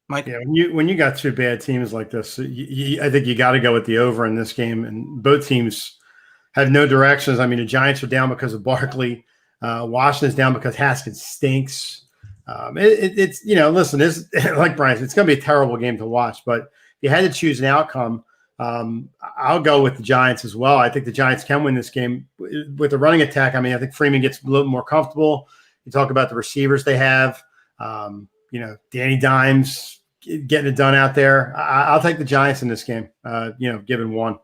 Speaker 3: Mike?
Speaker 2: Yeah, when you got two bad teams like this, I think you got to go with the over in this game. And both teams have no directions. I mean, the Giants are down because of Barkley. Washington's down because Haskins stinks. It's listen, this like Brian, it's going to be a terrible game to watch. But if you had to choose an outcome, I'll go with the Giants as well. I think the Giants can win this game with the running attack. I mean, I think Freeman gets a little more comfortable. You talk about the receivers they have. Danny Dimes getting it done out there. I'll take the Giants in this game, given one.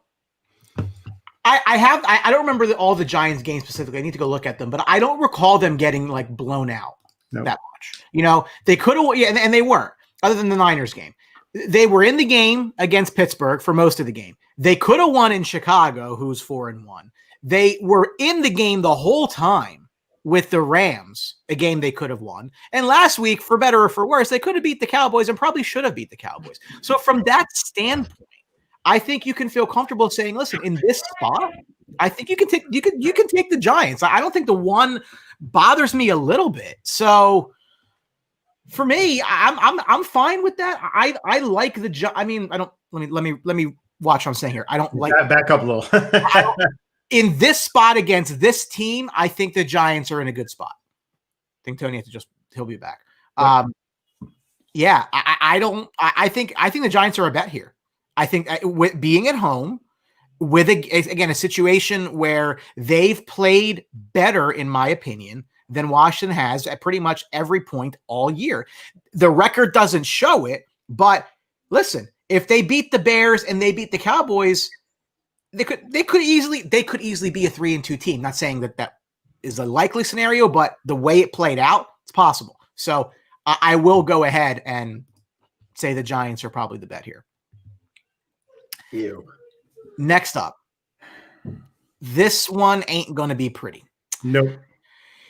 Speaker 3: I don't remember all the Giants games specifically. I need to go look at them, but I don't recall them getting blown out that much. They could have, and they weren't, other than the Niners game. They were in the game against Pittsburgh for most of the game. They could have won in Chicago, who's 4-1. They were in the game the whole time with the Rams, a game they could have won. And last week, for better or for worse, they could have beat the Cowboys and probably should have beat the Cowboys. So from that standpoint, I think you can feel comfortable saying, listen, in this spot, I think you can take the Giants. I don't think the one bothers me a little bit. So for me, I'm fine with that. I like the I mean, I don't let me watch what I'm saying here. I don't like
Speaker 2: back up a little.
Speaker 3: In this spot against this team, I think the Giants are in a good spot. I think Tony he'll be back. I think the Giants are a bet here. I think with being at home with a situation where they've played better, in my opinion, than Washington has at pretty much every point all year. The record doesn't show it, but listen, if they beat the Bears and they beat the Cowboys, they could easily be a 3-2 team. Not saying that is a likely scenario, but the way it played out, it's possible. So I will go ahead and say the Giants are probably the bet here.
Speaker 2: Ew.
Speaker 3: Next up, this one ain't going to be pretty.
Speaker 2: Nope.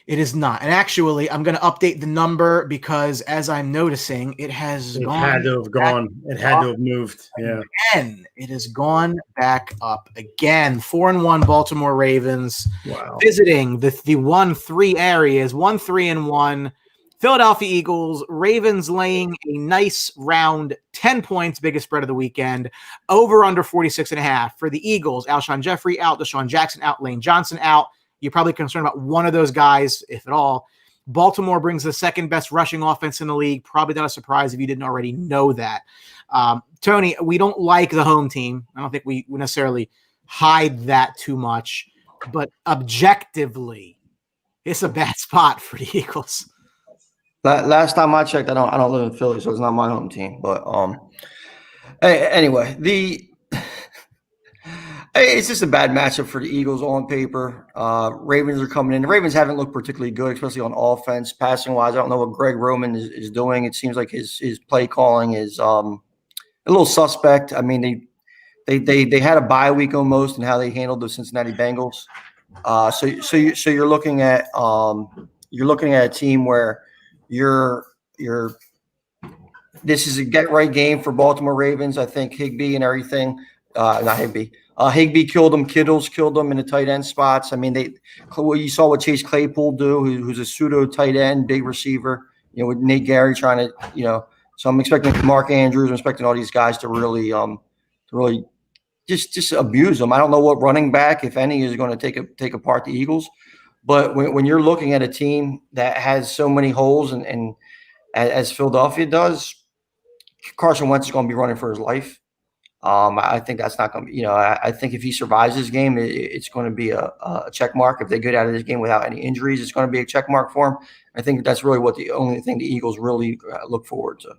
Speaker 3: It is not. And actually, I'm going to update the number because as I'm noticing, it has
Speaker 2: It
Speaker 3: gone.
Speaker 2: had to have gone. It had to have moved. Yeah.
Speaker 3: Again. It has gone back up again. 4-1 Baltimore Ravens.
Speaker 2: Wow.
Speaker 3: Visiting the 1-3 areas, 1-3-1. Philadelphia Eagles, Ravens laying a nice round 10 points, biggest spread of the weekend, over under 46.5. For the Eagles, Alshon Jeffrey out, Deshaun Jackson out, Lane Johnson out. You're probably concerned about one of those guys, if at all. Baltimore brings the second best rushing offense in the league. Probably not a surprise if you didn't already know that. Tony, we don't like the home team. I don't think we necessarily hide that too much, but objectively, it's a bad spot for the Eagles.
Speaker 4: Last time I checked, I don't live in Philly, so it's not my home team. But anyway, it's just a bad matchup for the Eagles on paper. Ravens are coming in. The Ravens haven't looked particularly good, especially on offense. Passing wise, I don't know what Greg Roman is doing. It seems like his play calling is a little suspect. I mean, they had a bye week almost in how they handled the Cincinnati Bengals. So you're looking at a team where this is a get right game for Baltimore Ravens. I think Higbee and everything, not Higbee, Higbee killed him. Kittles killed him in the tight end spots. I mean, you saw what Chase Claypool do, who's a pseudo tight end, big receiver, with Nate Gary trying to, so I'm expecting Mark Andrews. I'm expecting all these guys to really just abuse them. I don't know what running back, if any, is going to take apart the Eagles. But when you're looking at a team that has so many holes and as Philadelphia does, Carson Wentz is going to be running for his life. I think that's not going to be, I think if he survives this game, it's going to be a check mark. If they get out of this game without any injuries, it's going to be a check mark for him. I think that's really the only thing the Eagles really look forward to.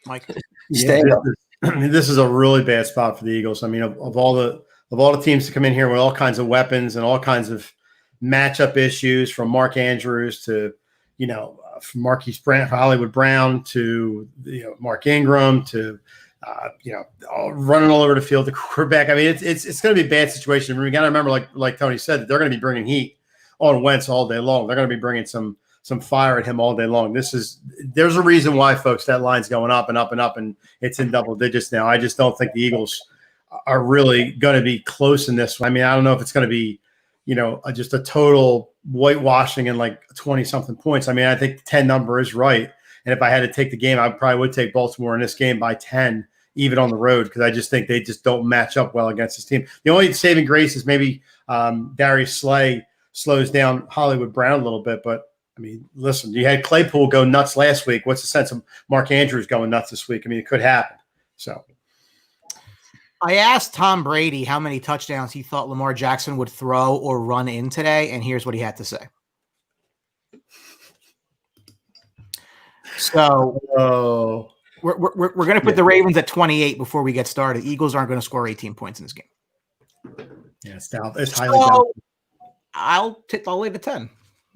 Speaker 3: Mike,
Speaker 2: this is a really bad spot for the Eagles. I mean, of all the teams to come in here with all kinds of weapons and all kinds of matchup issues, from Mark Andrews to, from Marquise Brown, Hollywood Brown to Mark Ingram to running all over the field, the quarterback. I mean, it's going to be a bad situation. We got to remember, like Tony said, that they're going to be bringing heat on Wentz all day long. They're going to be bringing some fire at him all day long. There's a reason why, folks, that line's going up and up and up, and it's in double digits now. I just don't think the Eagles are really going to be close in this one. I mean, I don't know if it's going to be, just a total whitewashing and like 20-something points. I mean, I think the 10 number is right. And if I had to take the game, I probably would take Baltimore in this game by 10, even on the road, because I just think they just don't match up well against this team. The only saving grace is maybe Darius Slay slows down Hollywood Brown a little bit. But, I mean, listen, you had Claypool go nuts last week. What's the sense of Mark Andrews going nuts this week? I mean, it could happen. So
Speaker 3: I asked Tom Brady how many touchdowns he thought Lamar Jackson would throw or run in today, and here's what he had to say. So we're going to put the Ravens at 28 before we get started. Eagles aren't going to score 18 points in this game.
Speaker 2: Yeah, it's highly down.
Speaker 3: I'll leave it 10.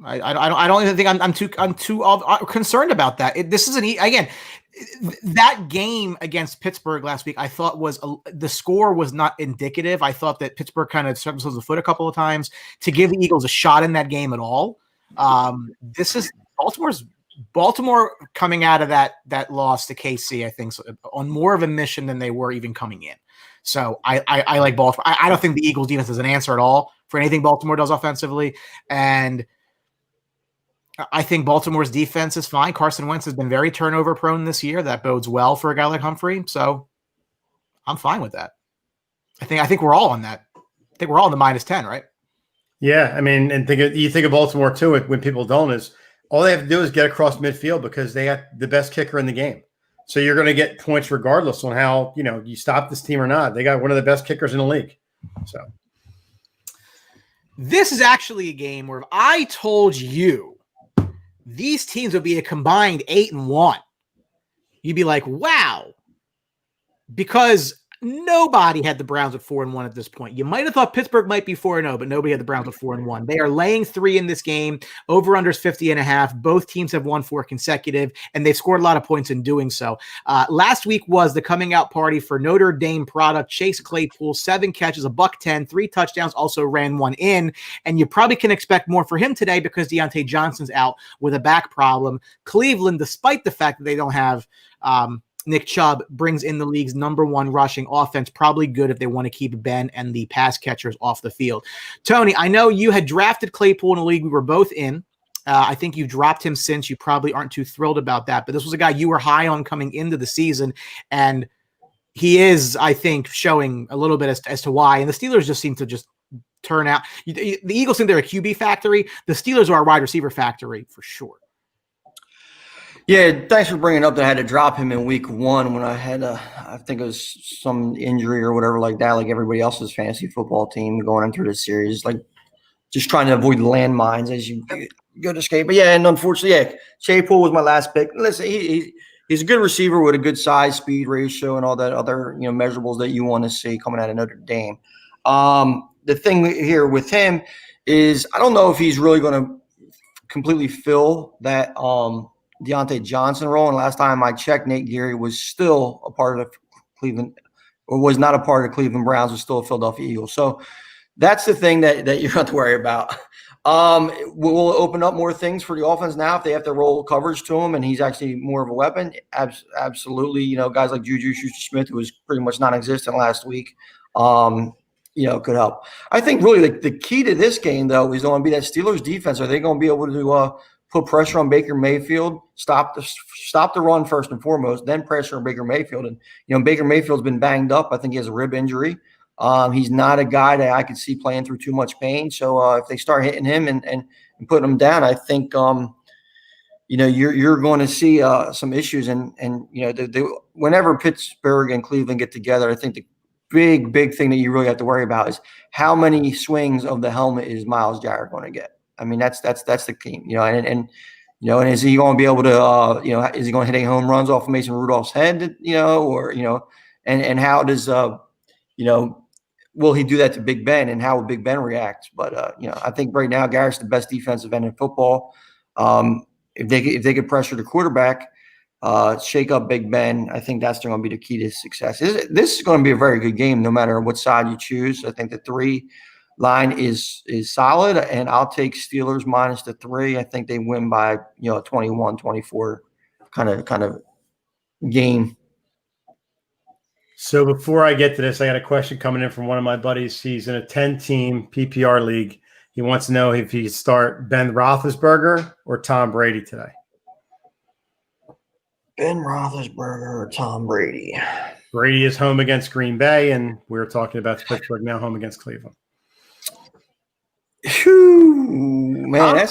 Speaker 3: I don't even think I'm too concerned about that. This is again, that game against Pittsburgh last week, I thought the score was not indicative. I thought that Pittsburgh kind of struck themselves the foot a couple of times to give the Eagles a shot in that game at all. This is Baltimore coming out of that loss to KC, I think, on more of a mission than they were even coming in. So I like Baltimore. I don't think the Eagles defense is an answer at all for anything Baltimore does offensively. And I think Baltimore's defense is fine. Carson Wentz has been very turnover prone this year. That bodes well for a guy like Humphrey. So I'm fine with that. I think we're all on that. I think we're all in the -10, right?
Speaker 2: Yeah. I mean, and you think of Baltimore too, when people don't, is all they have to do is get across midfield because they have the best kicker in the game. So you're going to get points regardless on how, you stop this team or not. They got one of the best kickers in the league. So
Speaker 3: this is actually a game where if I told you these teams would be a combined 8-1, you'd be like, wow, because nobody had the Browns at 4-1 at this point. You might have thought Pittsburgh might be 4-0, but nobody had the Browns at 4-1. They are laying 3 in this game. Over under is 50.5. Both teams have won 4 consecutive, and they've scored a lot of points in doing so. Last week was the coming out party for Notre Dame product Chase Claypool, 7 catches, $110, 3 touchdowns, also ran 1 in, and you probably can expect more for him today because Deontay Johnson's out with a back problem. Cleveland, despite the fact that they don't have Nick Chubb, brings in the league's #1 rushing offense. Probably good if they want to keep Ben and the pass catchers off the field. Tony, I know you had drafted Claypool in a league we were both in. I think you dropped him since. You probably aren't too thrilled about that, but this was a guy you were high on coming into the season, and he is, I think, showing a little bit as to why. And the Steelers just seem to just turn out. The Eagles think they're a QB factory. The Steelers are a wide receiver factory for sure.
Speaker 4: Yeah, thanks for bringing up that I had to drop him in week 1 when I had I think it was some injury or whatever like that, like everybody else's fantasy football team going into this series, like just trying to avoid landmines as you go to escape. But yeah, and unfortunately, Claypool was my last pick. Listen, he's a good receiver with a good size, speed ratio, and all that other measurables that you want to see coming out of Notre Dame. The thing here with him is I don't know if he's really going to completely fill that Deontay Johnson role. And last time I checked, Nate Gary was still a part of Cleveland, or was not a part of Cleveland Browns, was still a Philadelphia Eagles. So that's the thing that you have to worry about. Will open up more things for the offense now if they have to roll coverage to him and he's actually more of a weapon. Absolutely. Guys like Juju Schuster-Smith, who was pretty much non-existent last week. could help. I think really the key to this game, though, is going to be that Steelers defense. Are they going to be able to put pressure on Baker Mayfield, stop the run first and foremost, then pressure on Baker Mayfield? And, Baker Mayfield's been banged up. I think he has a rib injury. He's not a guy that I could see playing through too much pain. So if they start hitting him and putting him down, I think, you're going to see some issues. And whenever Pittsburgh and Cleveland get together, I think the big thing that you really have to worry about is how many swings of the helmet is Myles Garrett going to get. I mean, that's the key, and is he going to be able to, is he going to hit any home runs off of Mason Rudolph's head, or, and how does, will he do that to Big Ben, and how will Big Ben react? But, I think right now Garrett's the best defensive end in football. If they could pressure the quarterback, shake up Big Ben, I think that's going to be the key to success. This is going to be a very good game, no matter what side you choose. I think the 3 line is solid, and I'll take Steelers minus the 3. I think they win by 21-24 kind of game.
Speaker 2: So before I get to this, I got a question coming in from one of my buddies. He's in a 10-team PPR league. He wants to know if he start Ben Roethlisberger or Tom Brady today.
Speaker 4: Ben Roethlisberger or Tom Brady?
Speaker 2: Brady is home against Green Bay, and we were talking about Pittsburgh now home against Cleveland.
Speaker 4: Whew, man,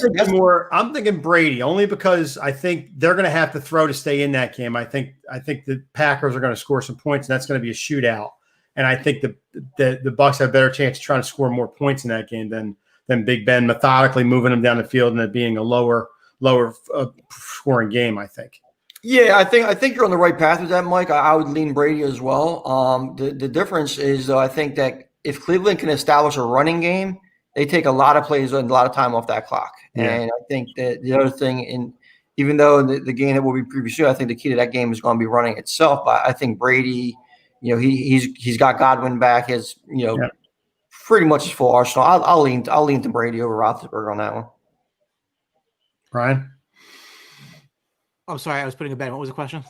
Speaker 2: I'm thinking Brady, only because I think they're going to have to throw to stay in that game. I think the Packers are going to score some points, and that's going to be a shootout. And I think the Bucs have a better chance of trying to score more points in that game than Big Ben methodically moving them down the field and it being a lower scoring game, I think.
Speaker 4: Yeah, I think you're on the right path with that, Mike. I would lean Brady as well. The difference is, though, I think that if Cleveland can establish a running game, they take a lot of plays and a lot of time off that clock. Yeah. And I think that the other thing, even though the game that will be previously, I think the key to that game is going to be running itself. But I think Brady, he's got Godwin back. He has, pretty much his full arsenal. I'll lean to Brady over Roethlisberger on that one.
Speaker 2: Brian?
Speaker 3: I'm sorry, I was putting a bet. What was the question?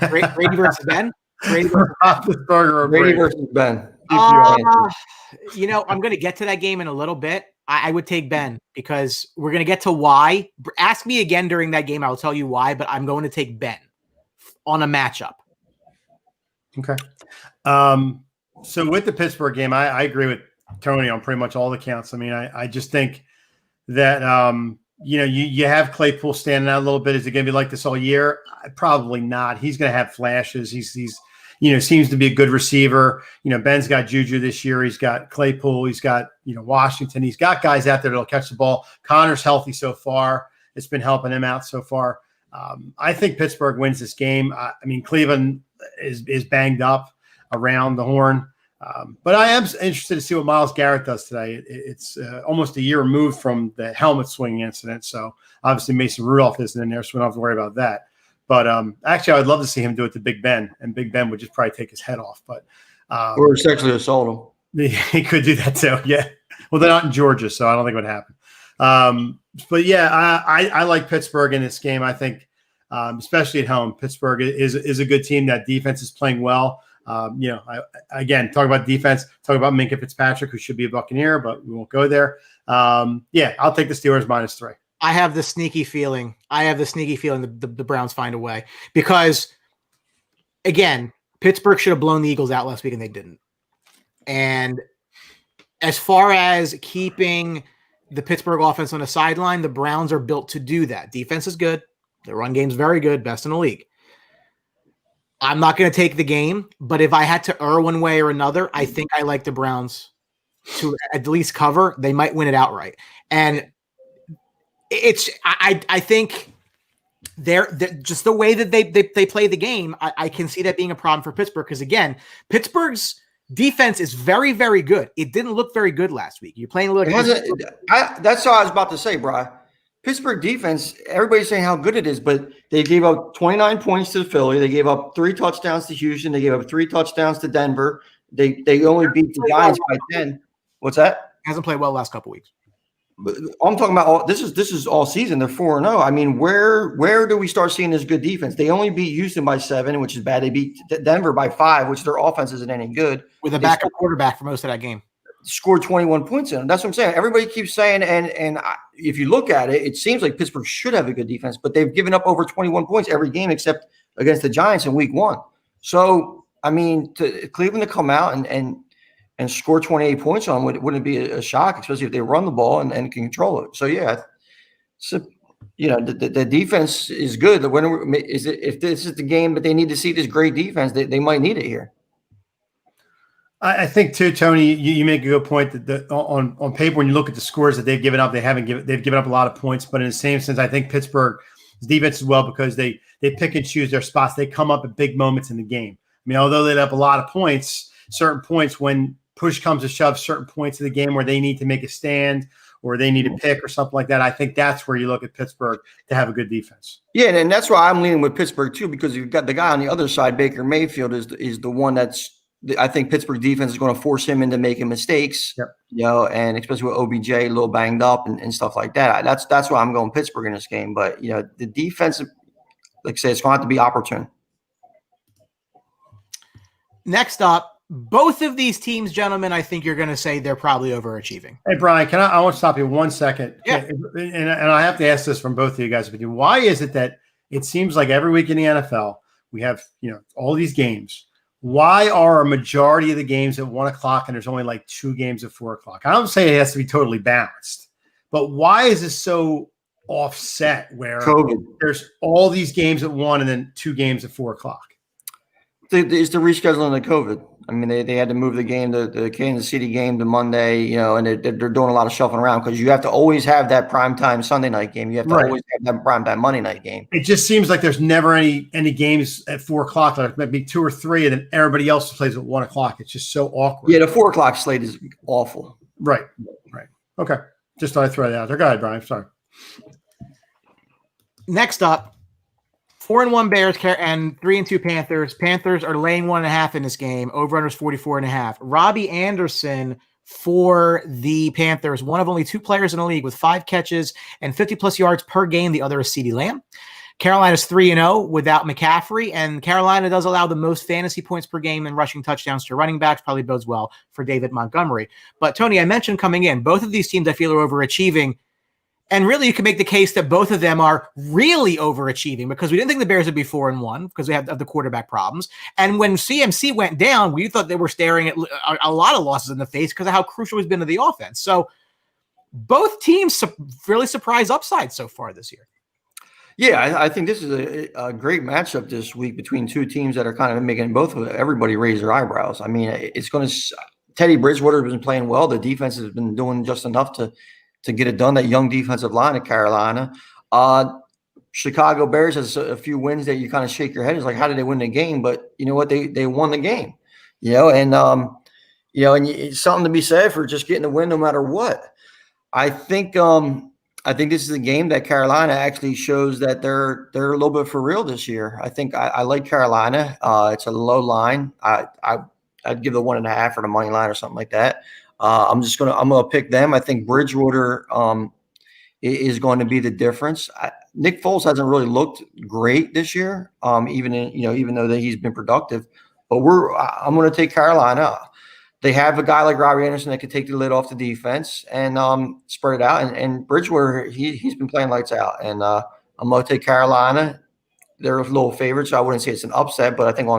Speaker 3: Brady versus Ben? Brady versus
Speaker 2: Roethlisberger or
Speaker 4: Brady versus Ben.
Speaker 3: I'm going to get to that game in a little bit. I would take Ben because we're going to get to why. Ask me again during that game. I'll tell you why, but I'm going to take Ben on a matchup.
Speaker 2: Okay. So with the Pittsburgh game, I agree with Tony on pretty much all the counts. I mean, I just think that, you have Claypool standing out a little bit. Is it going to be like this all year? Probably not. He's going to have flashes. He's seems to be a good receiver. Ben's got Juju this year. He's got Claypool. He's got, Washington. He's got guys out there that'll catch the ball. Connor's healthy so far. It's been helping him out so far. I think Pittsburgh wins this game. I mean, Cleveland is banged up around the horn. But I am interested to see what Myles Garrett does today. It's almost a year removed from the helmet swinging incident. So obviously Mason Rudolph isn't in there, so we don't have to worry about that. But actually, I would love to see him do it to Big Ben, and Big Ben would just probably take his head off. But
Speaker 4: or sexually assault him.
Speaker 2: He could do that too. Yeah. Well, they're not in Georgia, so I don't think it would happen. But yeah, I like Pittsburgh in this game. I think, especially at home, Pittsburgh is a good team. That defense is playing well. Again, talk about defense, talk about Minkah Fitzpatrick, who should be a Buccaneer, but we won't go there. I'll take the Steelers -3.
Speaker 3: I have the sneaky feeling. The Browns find a way because, again, Pittsburgh should have blown the Eagles out last week and they didn't. And as far as keeping the Pittsburgh offense on the sideline, the Browns are built to do that. Defense is good. The run game's very good, best in the league. I'm not going to take the game, but if I had to err one way or another, I think I like the Browns to at least cover. They might win it outright. And I think they're just the way that they play the game. I can see that being a problem for Pittsburgh because, again, Pittsburgh's defense is very, very good. It didn't look very good last week. You're playing a little.
Speaker 4: That's what I was about to say, Brian. Pittsburgh defense, everybody's saying how good it is, but they gave up 29 points to Philly. They gave up 3 touchdowns to Houston. They gave up 3 touchdowns to Denver. They only beat the Giants by 10. What's that?
Speaker 3: Hasn't played well the last couple weeks.
Speaker 4: But I'm talking about this is all season. They're 4-0. I mean, where do we start seeing this good defense? They only beat Houston by 7, which is bad. They beat Denver by 5, which their offense isn't any good.
Speaker 3: With a backup quarterback for most of that game.
Speaker 4: scored 21 points in them. That's what I'm saying. Everybody keeps saying, if you look at it, it seems like Pittsburgh should have a good defense, but they've given up over 21 points every game except against the Giants in week 1. So, I mean, to Cleveland to come out and score 28 points on them wouldn't be a shock, especially if they run the ball and can control it. So, yeah, so, the defense is good. If this is the game that they need to see this great defense, they might need it here.
Speaker 2: I think too, Tony, you make a good point that on paper, when you look at the scores that they've given up, they've given up a lot of points. But in the same sense, I think Pittsburgh's defense as well, because they pick and choose their spots. They come up at big moments in the game. I mean, although they let up a lot of points, certain points when push comes to shove, certain points of the game where they need to make a stand or they need to pick or something like that. I think that's where you look at Pittsburgh to have a good defense.
Speaker 4: Yeah, and that's why I'm leaning with Pittsburgh too, because you've got the guy on the other side, Baker Mayfield, is the one that's. I think Pittsburgh defense is going to force him into making mistakes, and especially with OBJ a little banged up and stuff like that. That's why I'm going Pittsburgh in this game. But, the defense, like I say, it's going to have to be opportune.
Speaker 3: Next up, both of these teams, gentlemen, I think you're going to say they're probably overachieving.
Speaker 2: Hey, Brian, I want to stop you 1 second.
Speaker 3: Yeah.
Speaker 2: And I have to ask this from both of you guys. Why is it that it seems like every week in the NFL, we have, all these games? Why are a majority of the games at 1 o'clock and there's only like 2 games at 4 o'clock? I don't say it has to be totally balanced, but why is this so offset where there's all these games at 1 and then 2 games at 4 o'clock?
Speaker 4: It's the rescheduling of COVID. I mean, they had to move the game, the Kansas City game to Monday, and they're doing a lot of shuffling around because you have to always have that primetime Sunday night game. You have to always have that primetime Monday night game.
Speaker 2: It just seems like there's never any games at 4 o'clock. There might be 2 or 3, and then everybody else plays at 1 o'clock. It's just so awkward.
Speaker 4: Yeah, the 4 o'clock slate is awful.
Speaker 2: Right. Okay. Just thought I'd throw that out there. Go ahead, Brian. Sorry.
Speaker 3: Next up, 4-1 Bears and 3-2 Panthers. Panthers are laying 1.5 in this game. Over-under is 44.5. Robbie Anderson for the Panthers, one of only 2 players in the league with 5 catches and 50-plus yards per game. The other is CeeDee Lamb. Carolina's 3-0 without McCaffrey, and Carolina does allow the most fantasy points per game and rushing touchdowns to running backs. Probably bodes well for David Montgomery. But, Tony, I mentioned coming in, both of these teams I feel are overachieving. And really, you can make the case that both of them are really overachieving because we didn't think the Bears would be 4-1 because we have the quarterback problems. And when CMC went down, we thought they were staring at a lot of losses in the face because of how crucial he's been to the offense. So both teams really surprise upside so far this year.
Speaker 4: Yeah, I think this is a great matchup this week between 2 teams that are kind of making everybody raise their eyebrows. I mean, it's going to – Teddy Bridgewater has been playing well. The defense has been doing just enough to get it done, that young defensive line at Carolina. Chicago Bears has a few wins that you kind of shake your head. It's like, how did they win the game? But you know what? They won the game, and it's something to be said for just getting the win no matter what. I think this is a game that Carolina actually shows that they're a little bit for real this year. I think I like Carolina. It's a low line. I'd give the 1.5 or the money line or something like that. I'm gonna pick them. I think Bridgewater is going to be the difference. Nick Foles hasn't really looked great this year, even though that he's been productive. But I'm going to take Carolina. They have a guy like Robbie Anderson that can take the lid off the defense and spread it out. And Bridgewater, he's been playing lights out. And I'm going to take Carolina. They're a little favorite, so I wouldn't say it's an upset, but I think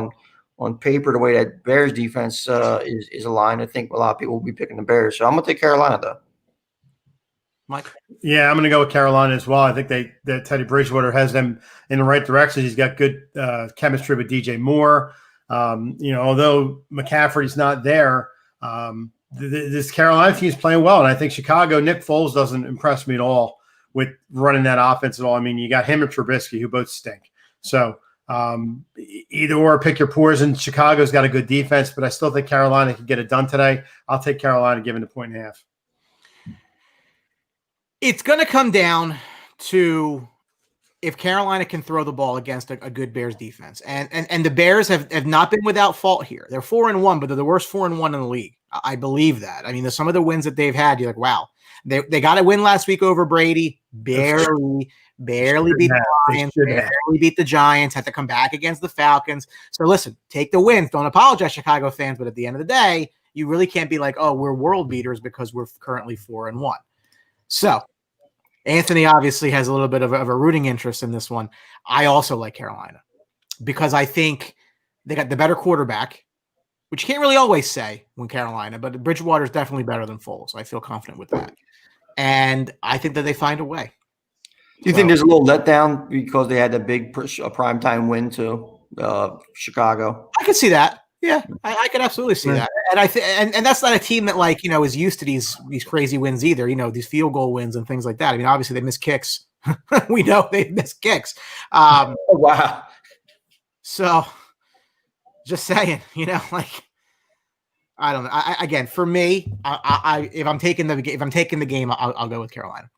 Speaker 4: on paper, the way that Bears defense is aligned, I think a lot of people will be picking the Bears. So I'm going to take Carolina, though.
Speaker 3: Mike?
Speaker 2: Yeah, I'm going to go with Carolina as well. I think that Teddy Bridgewater has them in the right direction. He's got good chemistry with DJ Moore. Although McCaffrey's not there, this Carolina team is playing well. And I think Chicago, Nick Foles doesn't impress me at all with running that offense at all. I mean, you got him and Trubisky who both stink. So either or, pick your poison. Chicago's got a good defense, but I still think Carolina can get it done today. I'll take Carolina given the 1.5.
Speaker 3: It's going to come down to if Carolina can throw the ball against a good Bears defense. And the Bears have not been without fault here. They're 4-1, but they're the worst 4-1 in the league. I believe that. I mean, there's some of the wins that they've had, you're like, wow. They got a win last week over Brady. Barely beat the Lions. Barely beat the Giants. Had to come back against the Falcons. So listen, take the wins. Don't apologize, Chicago fans. But at the end of the day, You really can't be like, oh, we're world beaters because we're currently 4-1. So Anthony obviously has a little bit of a rooting interest in this one. I also like Carolina because I think they got the better quarterback, which you can't really always say when Carolina, but Bridgewater is definitely better than Foles. I feel confident with that. And I think that they find a way.
Speaker 4: Do you think there's a little letdown because they had a big primetime win to Chicago?
Speaker 3: I can see that. Yeah, I could absolutely see that. And I think, and that's not a team that is used to these crazy wins either. These field goal wins and things like that. I mean, obviously they miss kicks. We know they miss kicks.
Speaker 4: Oh, wow.
Speaker 3: So just saying, I don't know. Again, for me, if I'm taking the game, I'll go with Carolina.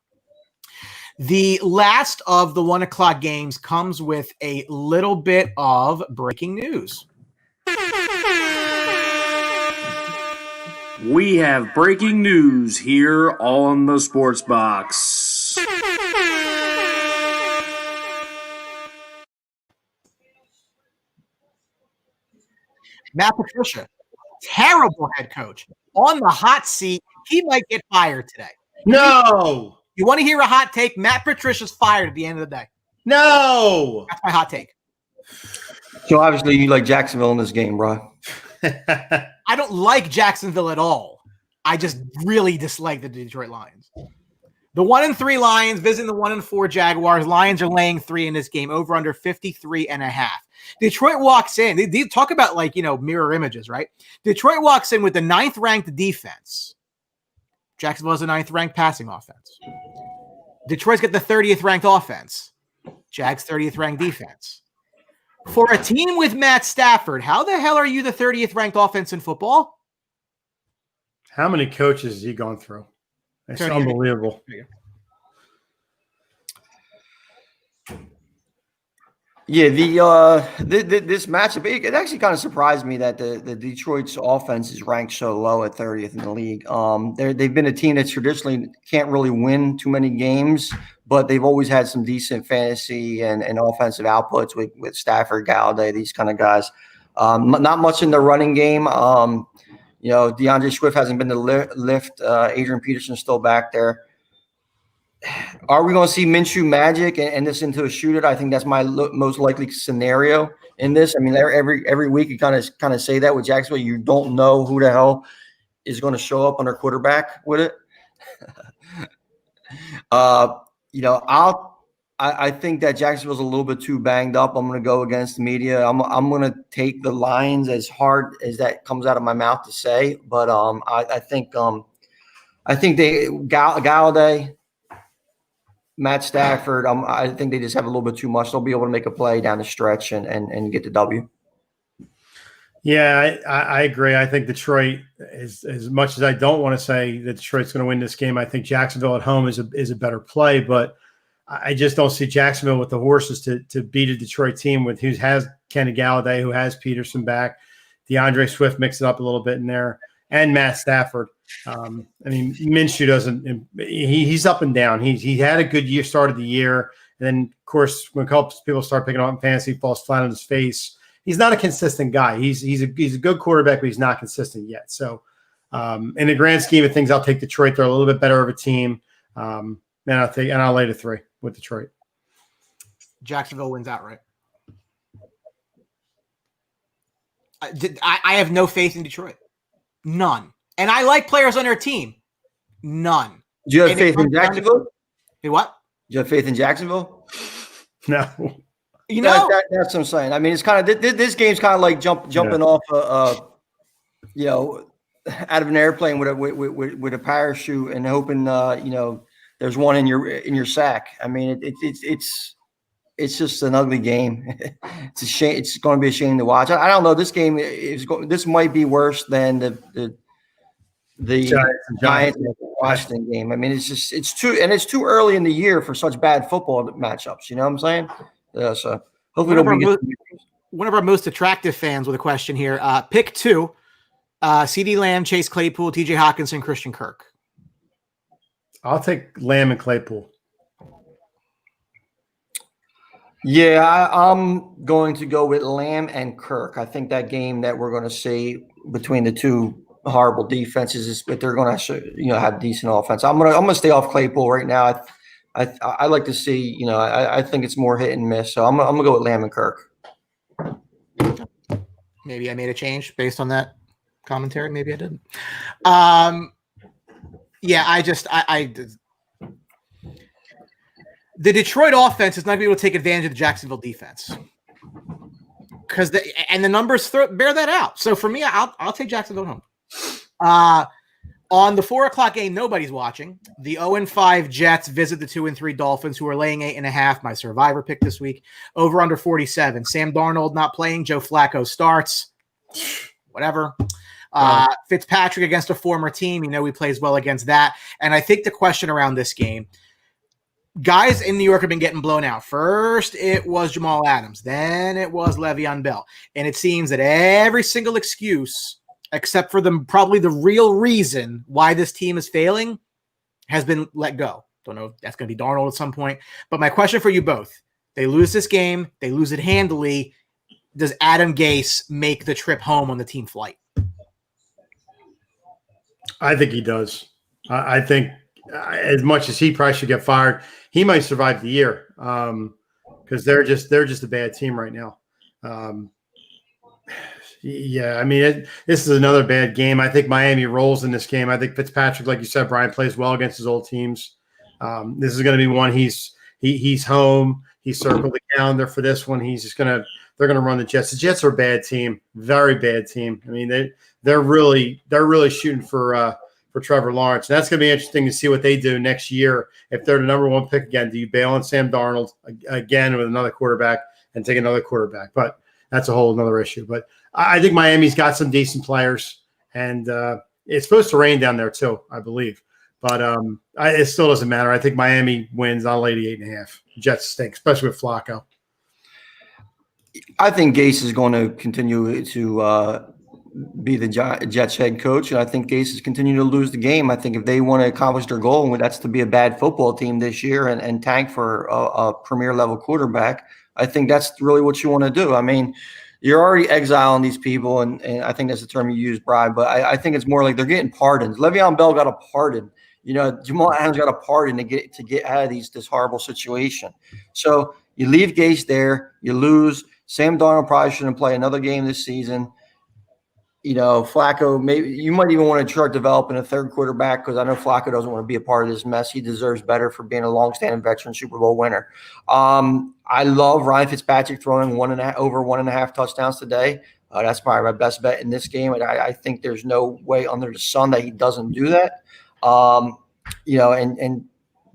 Speaker 3: The last of the 1 o'clock games comes with a little bit of breaking news.
Speaker 1: We have breaking news here on the Sports Box.
Speaker 3: Matt Patricia, terrible head coach, on the hot seat. He might get fired today.
Speaker 2: No.
Speaker 3: You want to hear a hot take? Matt Patricia's fired at the end of the day.
Speaker 2: No.
Speaker 3: That's my hot take.
Speaker 4: So obviously you like Jacksonville in this game, bro.
Speaker 3: I don't like Jacksonville at all. I just really dislike the Detroit Lions. The 1-3 Lions visiting the 1-4 Jaguars. Lions are laying 3 in this game, over under 53.5. Detroit walks in. They talk about mirror images, right? Detroit walks in with the 9th ranked defense. Jacksonville has a 9th ranked passing offense. Detroit's got the 30th ranked offense. Jags 30th ranked defense. For a team with Matt Stafford, how the hell are you the 30th ranked offense in football?
Speaker 2: How many coaches has he gone through? It's unbelievable.
Speaker 4: Yeah, this matchup, it actually kind of surprised me that the Detroit's offense is ranked so low at 30th in the league. They've been a team that traditionally can't really win too many games, but they've always had some decent fantasy and offensive outputs with Stafford, Galladay, these kind of guys. Not much in the running game. DeAndre Swift hasn't been the lift. Adrian Peterson's still back there. Are we going to see Minshew magic and end this into a shootout? I think that's my most likely scenario in this. I mean, every week you kind of say that with Jacksonville. You don't know who the hell is going to show up on their quarterback with it. I think that Jacksonville's a little bit too banged up. I'm going to go against the media. I'm going to take the Lions, as hard as that comes out of my mouth to say, but I think Galladay, Matt Stafford, I think they just have a little bit too much. They'll be able to make a play down the stretch and get the W.
Speaker 2: Yeah, I agree. I think Detroit, as much as I don't want to say that Detroit's going to win this game, I think Jacksonville at home is a better play, but I just don't see Jacksonville with the horses to beat a Detroit team who has Kenny Galladay, who has Peterson back, DeAndre Swift mixed it up a little bit in there, and Matt Stafford. Minshew doesn't. He's up and down. He had a good year, start of the year, and then of course when people start picking up in fantasy, he falls flat on his face. He's not a consistent guy. He's a good quarterback, but he's not consistent yet. So, in the grand scheme of things, I'll take Detroit. They're a little bit better of a team, and I'll lay the 3 with Detroit.
Speaker 3: Jacksonville wins outright. I have no faith in Detroit. None. And I like players on their team. None.
Speaker 4: Do you have faith in Jacksonville?
Speaker 3: Hey, what?
Speaker 4: Do you have faith in Jacksonville?
Speaker 2: No.
Speaker 4: That's what I'm saying. I mean, it's kind of this game's kind of like jumping off out of an airplane with a parachute and hoping there's one in your sack. I mean, it's just an ugly game. It's a shame. It's going to be a shame to watch. I don't know. This game this might be worse than the Giants Washington game. I mean, it's too early in the year for such bad football matchups. You know what I'm saying? So hopefully
Speaker 3: one of our most attractive fans with a question here. Pick 2: CeeDee Lamb, Chase Claypool, T.J. Hawkinson, Christian Kirk.
Speaker 2: I'll take Lamb and Claypool.
Speaker 4: Yeah, I'm going to go with Lamb and Kirk. I think that game that we're going to see between the two horrible defenses, but they're going to have decent offense. I'm gonna stay off Claypool right now. I like to see, I think it's more hit and miss. So I'm gonna go with Lamb and Kirk.
Speaker 3: Maybe I made a change based on that commentary. Maybe I didn't. Yeah, the Detroit offense is not going to be able to take advantage of the Jacksonville defense because the numbers bear that out. So for me, I'll take Jacksonville home. On the 4:00 game, nobody's watching. The 0-5 Jets visit the 2-3 Dolphins, who are laying 8.5. My survivor pick this week. Over under 47. Sam Darnold not playing. Joe Flacco starts. Whatever. Fitzpatrick against a former team. He plays well against that. And I think the question around this game, guys in New York have been getting blown out. First, it was Jamal Adams. Then it was Le'Veon Bell. And it seems that every single excuse, except for probably the real reason why this team is failing, has been let go. Don't know if that's going to be Darnold at some point. But my question for you both, they lose this game. They lose it handily. Does Adam Gase make the trip home on the team flight?
Speaker 2: I think he does. I think as much as he probably should get fired, he might survive the year because they're just a bad team right now. Yeah, I mean, this is another bad game. I think Miami rolls in this game. I think Fitzpatrick, like you said, Brian, plays well against his old teams. This is going to be one he's home. He circled the calendar for this one. They're going to run the Jets. The Jets are a bad team, very bad team. I mean, they're really shooting for Trevor Lawrence. And that's going to be interesting to see what they do next year. If they're the number one pick again, do you bail on Sam Darnold again with another quarterback and take another quarterback? But that's a whole another issue. But I think Miami's got some decent players, and it's supposed to rain down there too, I believe. But it still doesn't matter. I think Miami wins. I'll lay the 8.5. Jets stink, especially with Flacco.
Speaker 4: I think Gase is going to continue to be the Jets head coach, and I think Gase is continuing to lose the game. I think if they want to accomplish their goal, and that's to be a bad football team this year and tank for a premier level quarterback, I think that's really what you want to do. I mean, you're already exiling these people, and I think that's the term you use, Brian, but I think it's more like they're getting pardons. Le'Veon Bell got a pardon. Jamal Adams got a pardon to get out of this horrible situation. So you leave Gase there, you lose. Sam Darnold probably shouldn't play another game this season. Flacco, maybe you might even want to start developing a third quarterback because I know Flacco doesn't want to be a part of this mess. He deserves better for being a longstanding veteran Super Bowl winner. I love Ryan Fitzpatrick throwing over 1.5 touchdowns today. That's probably my best bet in this game. And I think there's no way under the sun that he doesn't do that. And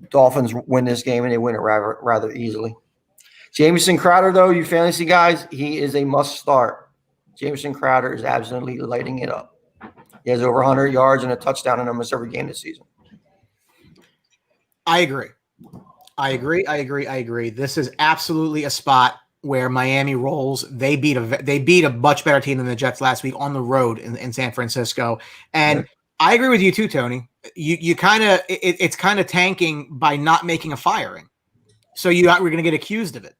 Speaker 4: Dolphins win this game and they win it rather easily. Jamison Crowder, though, you fantasy guys, he is a must start. Jamison Crowder is absolutely lighting it up. He has over 100 yards and a touchdown in almost every game this season.
Speaker 3: I agree. This is absolutely a spot where Miami rolls. They beat a much better team than the Jets last week on the road in San Francisco. And I agree with you too, Tony. It's kind of tanking by not making a firing. So we're going to get accused of it,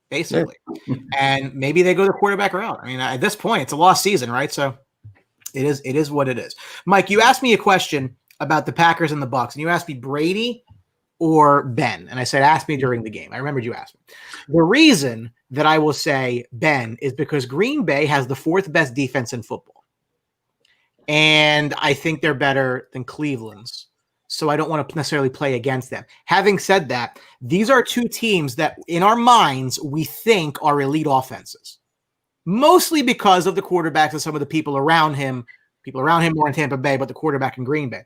Speaker 3: basically. And maybe they go the quarterback route. I mean, at this point, it's a lost season, right? So it is what it is. Mike, you asked me a question about the Packers and the Bucs, and you asked me Brady or Ben. And I said, ask me during the game. I remembered you asked me. The reason that I will say Ben is because Green Bay has the 4th best defense in football. And I think they're better than Cleveland's. So I don't want to necessarily play against them. Having said that, these are two teams that in our minds we think are elite offenses. Mostly because of the quarterbacks and some of the people around him more in Tampa Bay, but the quarterback in Green Bay.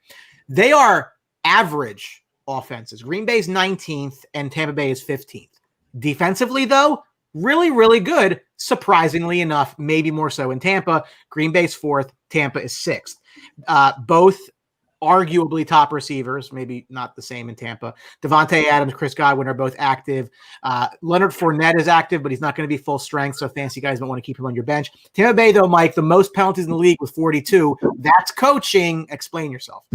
Speaker 3: They are average offenses. Green Bay's 19th and Tampa Bay is 15th. Defensively, though, really, really good. Surprisingly enough, maybe more so in Tampa. Green Bay's 4th, Tampa is 6th. Both arguably top receivers, maybe not the same in Tampa. Devontae Adams, Chris Godwin are both active. Leonard Fournette is active, but he's not going to be full strength, so fancy guys don't want to keep him on your bench. Tampa Bay, though, Mike, the most penalties in the league with 42. That's coaching. Explain yourself.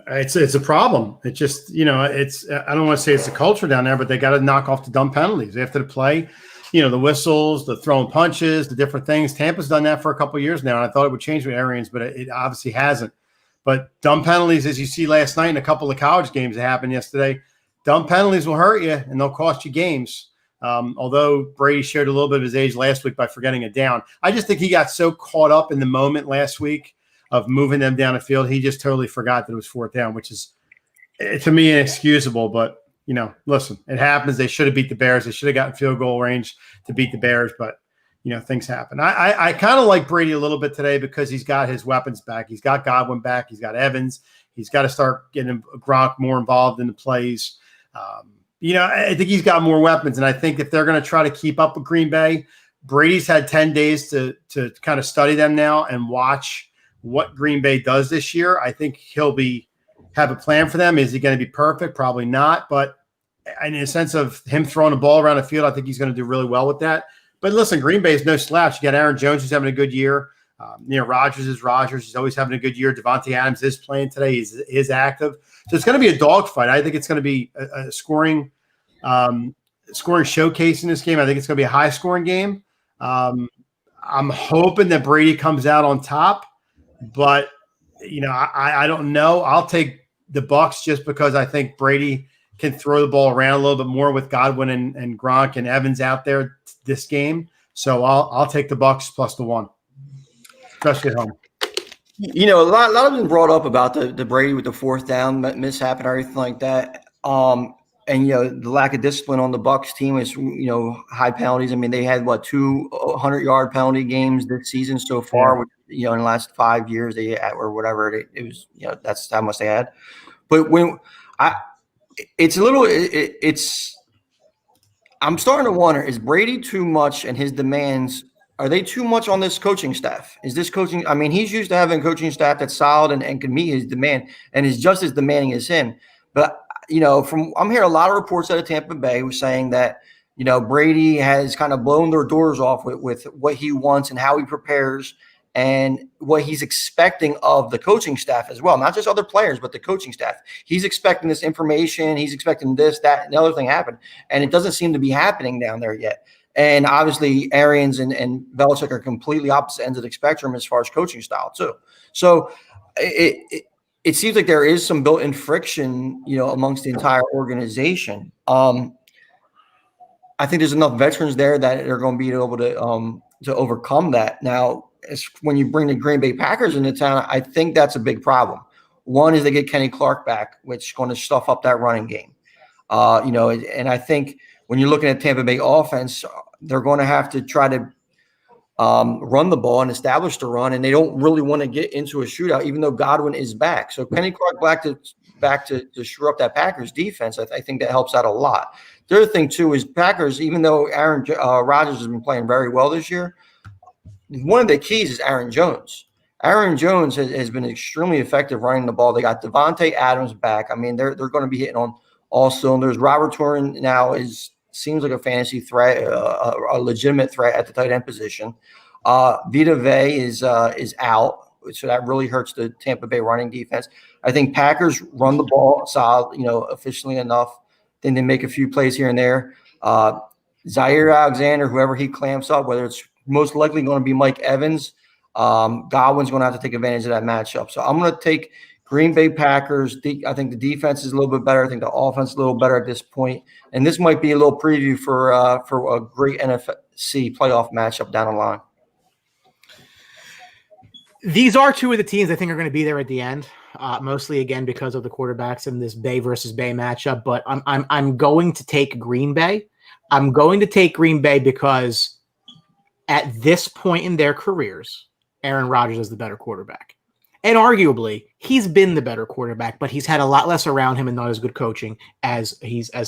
Speaker 2: It's a problem. It just, I don't want to say it's a culture down there, but they got to knock off the dumb penalties after the play. the whistles, the throwing punches, the different things. Tampa's done that for a couple of years now, and I thought it would change with Arians, but it obviously hasn't. But dumb penalties, as you see last night in a couple of college games that happened yesterday, dumb penalties will hurt you, and they'll cost you games. Although Brady showed a little bit of his age last week by forgetting a down. I just think he got so caught up in the moment last week of moving them down the field, he just totally forgot that it was fourth down, which is, to me, inexcusable. But, listen, it happens. They should have beat the Bears. They should have gotten field goal range to beat the Bears, but, things happen. I kind of like Brady a little bit today because he's got his weapons back. He's got Godwin back. He's got Evans. He's got to start getting Gronk more involved in the plays. I think he's got more weapons, and I think if they're going to try to keep up with Green Bay, Brady's had 10 days to kind of study them now and watch what Green Bay does this year. I think he'll have a plan for them. Is he going to be perfect? Probably not. But in a sense of him throwing the ball around the field, I think he's going to do really well with that. But listen, Green Bay is no slouch. You got Aaron Jones, who's having a good year. Rodgers is Rodgers. He's always having a good year. Devontae Adams is playing today. He's active. So it's going to be a dogfight. I think it's going to be a scoring showcase in this game. I think it's going to be a high-scoring game. I'm hoping that Brady comes out on top. But, I don't know. I'll take the Bucs just because I think Brady can throw the ball around a little bit more with Godwin and Gronk and Evans out there this game. So I'll take the Bucs plus the 1, especially at home.
Speaker 4: A lot has been brought up about the Brady with the fourth down mishap and everything like that. And the lack of discipline on the Bucs team is high penalties. I mean, they had 2 100-yard penalty games this season so far.
Speaker 2: Yeah.
Speaker 4: Which, in the last 5 years they had, or whatever it was. That's how much they had. But I'm starting to wonder: is Brady too much, and his demands, are they too much on this coaching staff? Is this coaching? I mean, he's used to having a coaching staff that's solid and can meet his demand, and is just as demanding as him. But I'm hearing a lot of reports out of Tampa Bay were saying that Brady has kind of blown their doors off with what he wants and how he prepares and what he's expecting of the coaching staff as well. Not just other players, but the coaching staff. He's expecting this information. He's expecting this, that, and the other thing happen. And it doesn't seem to be happening down there yet. And obviously Arians and Belichick are completely opposite ends of the spectrum as far as coaching style too. So it seems like there is some built-in friction, amongst the entire organization. I think there's enough veterans there that are going to be able to overcome that. Now, when you bring the Green Bay Packers into town, I think that's a big problem. One is they get Kenny Clark back, which is going to stuff up that running game. And I think when you're looking at Tampa Bay offense, they're going to have to try to run the ball and establish the run, and they don't really want to get into a shootout, even though Godwin is back. So Kenny Clark back to shore up that Packers defense. I think that helps out a lot. The other thing too is Packers, even though Aaron Rodgers has been playing very well this year, one of the keys is Aaron Jones. Aaron Jones has been extremely effective running the ball. They got Devontae Adams back. I mean, they're going to be hitting on all cylinders. Robert Torrin now seems like a fantasy threat, a legitimate threat at the tight end position. Vita Vea is out, so that really hurts the Tampa Bay running defense. I think Packers run the ball solid, efficiently enough. Then they make a few plays here and there. Zaire Alexander, whoever he clamps up, whether it's most likely going to be Mike Evans, Godwin's going to have to take advantage of that matchup. So I'm going to take Green Bay Packers. I think the defense is a little bit better. I think the offense is a little better at this point. And this might be a little preview for a great NFC playoff matchup down the line.
Speaker 3: These are two of the teams I think are going to be there at the end, mostly again because of the quarterbacks in this Bay versus Bay matchup. But I'm going to take Green Bay. I'm going to take Green Bay because at this point in their careers, Aaron Rodgers is the better quarterback. And arguably, he's been the better quarterback, but he's had a lot less around him and not as good coaching as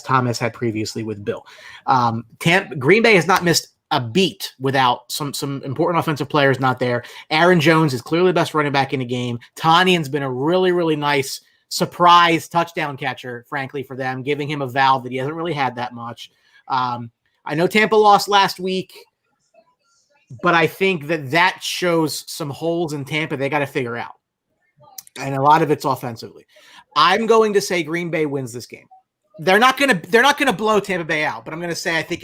Speaker 3: Thomas had previously with Bill. Green Bay has not missed a beat without some important offensive players not there. Aaron Jones is clearly the best running back in the game. Tanyan's been a really, really nice surprise touchdown catcher, frankly, for them, giving him a valve that he hasn't really had that much. I know Tampa lost last week, but I think that shows some holes in Tampa they got to figure out. And a lot of it's offensively. I'm going to say Green Bay wins this game. They're not going to blow Tampa Bay out, but I'm going to say I think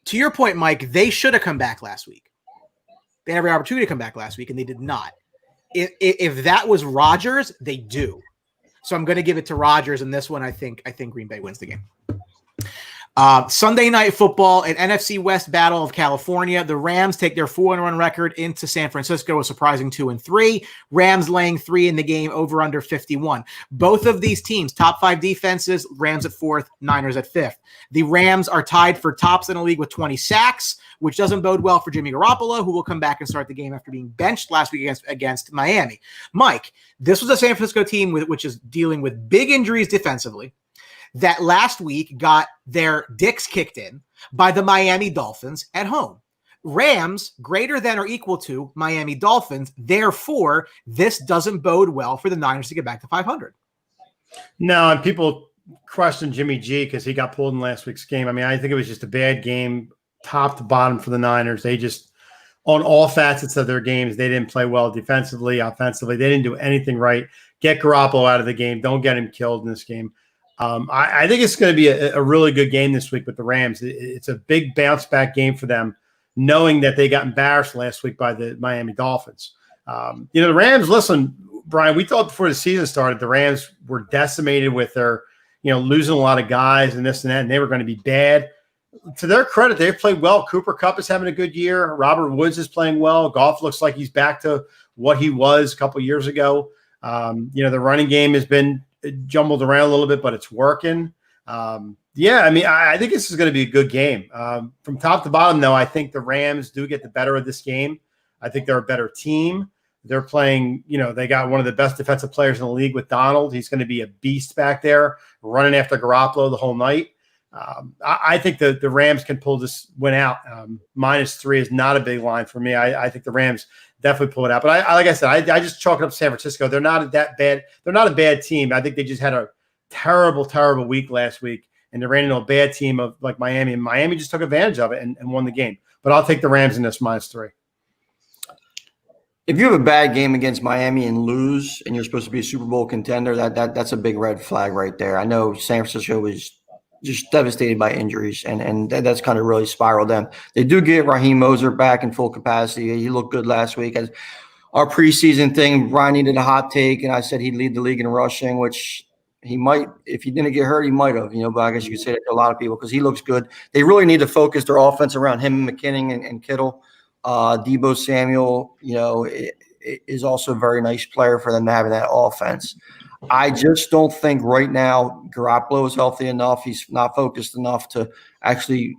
Speaker 3: to your point, Mike, they should have come back last week. They had every opportunity to come back last week, and they did not. If that was Rodgers, they do. So I'm going to give it to Rodgers in this one. I think Green Bay wins the game. Sunday Night Football, an NFC West battle of California. The Rams take their 4-1 record into San Francisco, a surprising 2-3. Rams laying 3 in the game, over under 51. Both of these teams, top 5 defenses, Rams at 4th, Niners at 5th. The Rams are tied for tops in the league with 20 sacks, which doesn't bode well for Jimmy Garoppolo, who will come back and start the game after being benched last week against Miami. Mike, this was a San Francisco team which is dealing with big injuries defensively, that last week got their dicks kicked in by the Miami Dolphins at home. Rams greater than or equal to Miami Dolphins. Therefore, this doesn't bode well for the Niners to get back to 500.
Speaker 2: No, and people question Jimmy G because he got pulled in last week's game. I mean, I think it was just a bad game, top to bottom for the Niners. They just, on all facets of their games, they didn't play well defensively, offensively. They didn't do anything right. Get Garoppolo out of the game. Don't get him killed in this game. I think it's going to be a really good game this week with the Rams. It's a big bounce back game for them, knowing that they got embarrassed last week by the Miami Dolphins. The Rams, listen, Brian, we thought before the season started, the Rams were decimated with their, losing a lot of guys and this and that, and they were going to be bad. To their credit, they've played well. Cooper Kupp is having a good year. Robert Woods is playing well. Goff looks like he's back to what he was a couple years ago. The running game has been jumbled around a little bit, but it's working. I think this is going to be a good game. From top to bottom, though, I think the Rams do get the better of this game. I think they're a better team. They're playing, they got one of the best defensive players in the league with Donald. He's going to be a beast back there, running after Garoppolo the whole night. I think the Rams can pull this win out. -3 is not a big line for me. I think the Rams definitely pull it out. But like I said, I just chalk it up to San Francisco. They're not that bad. They're not a bad team. I think they just had a terrible, terrible week last week, and they ran into a bad team of like Miami, and Miami just took advantage of it and won the game. But I'll take the Rams in this -3.
Speaker 4: If you have a bad game against Miami and lose, and you're supposed to be a Super Bowl contender, that's a big red flag right there. I know San Francisco was just devastated by injuries, and that's kind of really spiraled them. They do get Raheem Mostert back in full capacity. He looked good last week. As our preseason thing, Ryan needed a hot take, and I said he'd lead the league in rushing, which he might. If he didn't get hurt, he might have. But I guess you could say that to a lot of people because he looks good. They really need to focus their offense around him, McKinnon, and Kittle. Deebo Samuel, is also a very nice player for them to have in that offense. I just don't think right now Garoppolo is healthy enough. He's not focused enough to actually,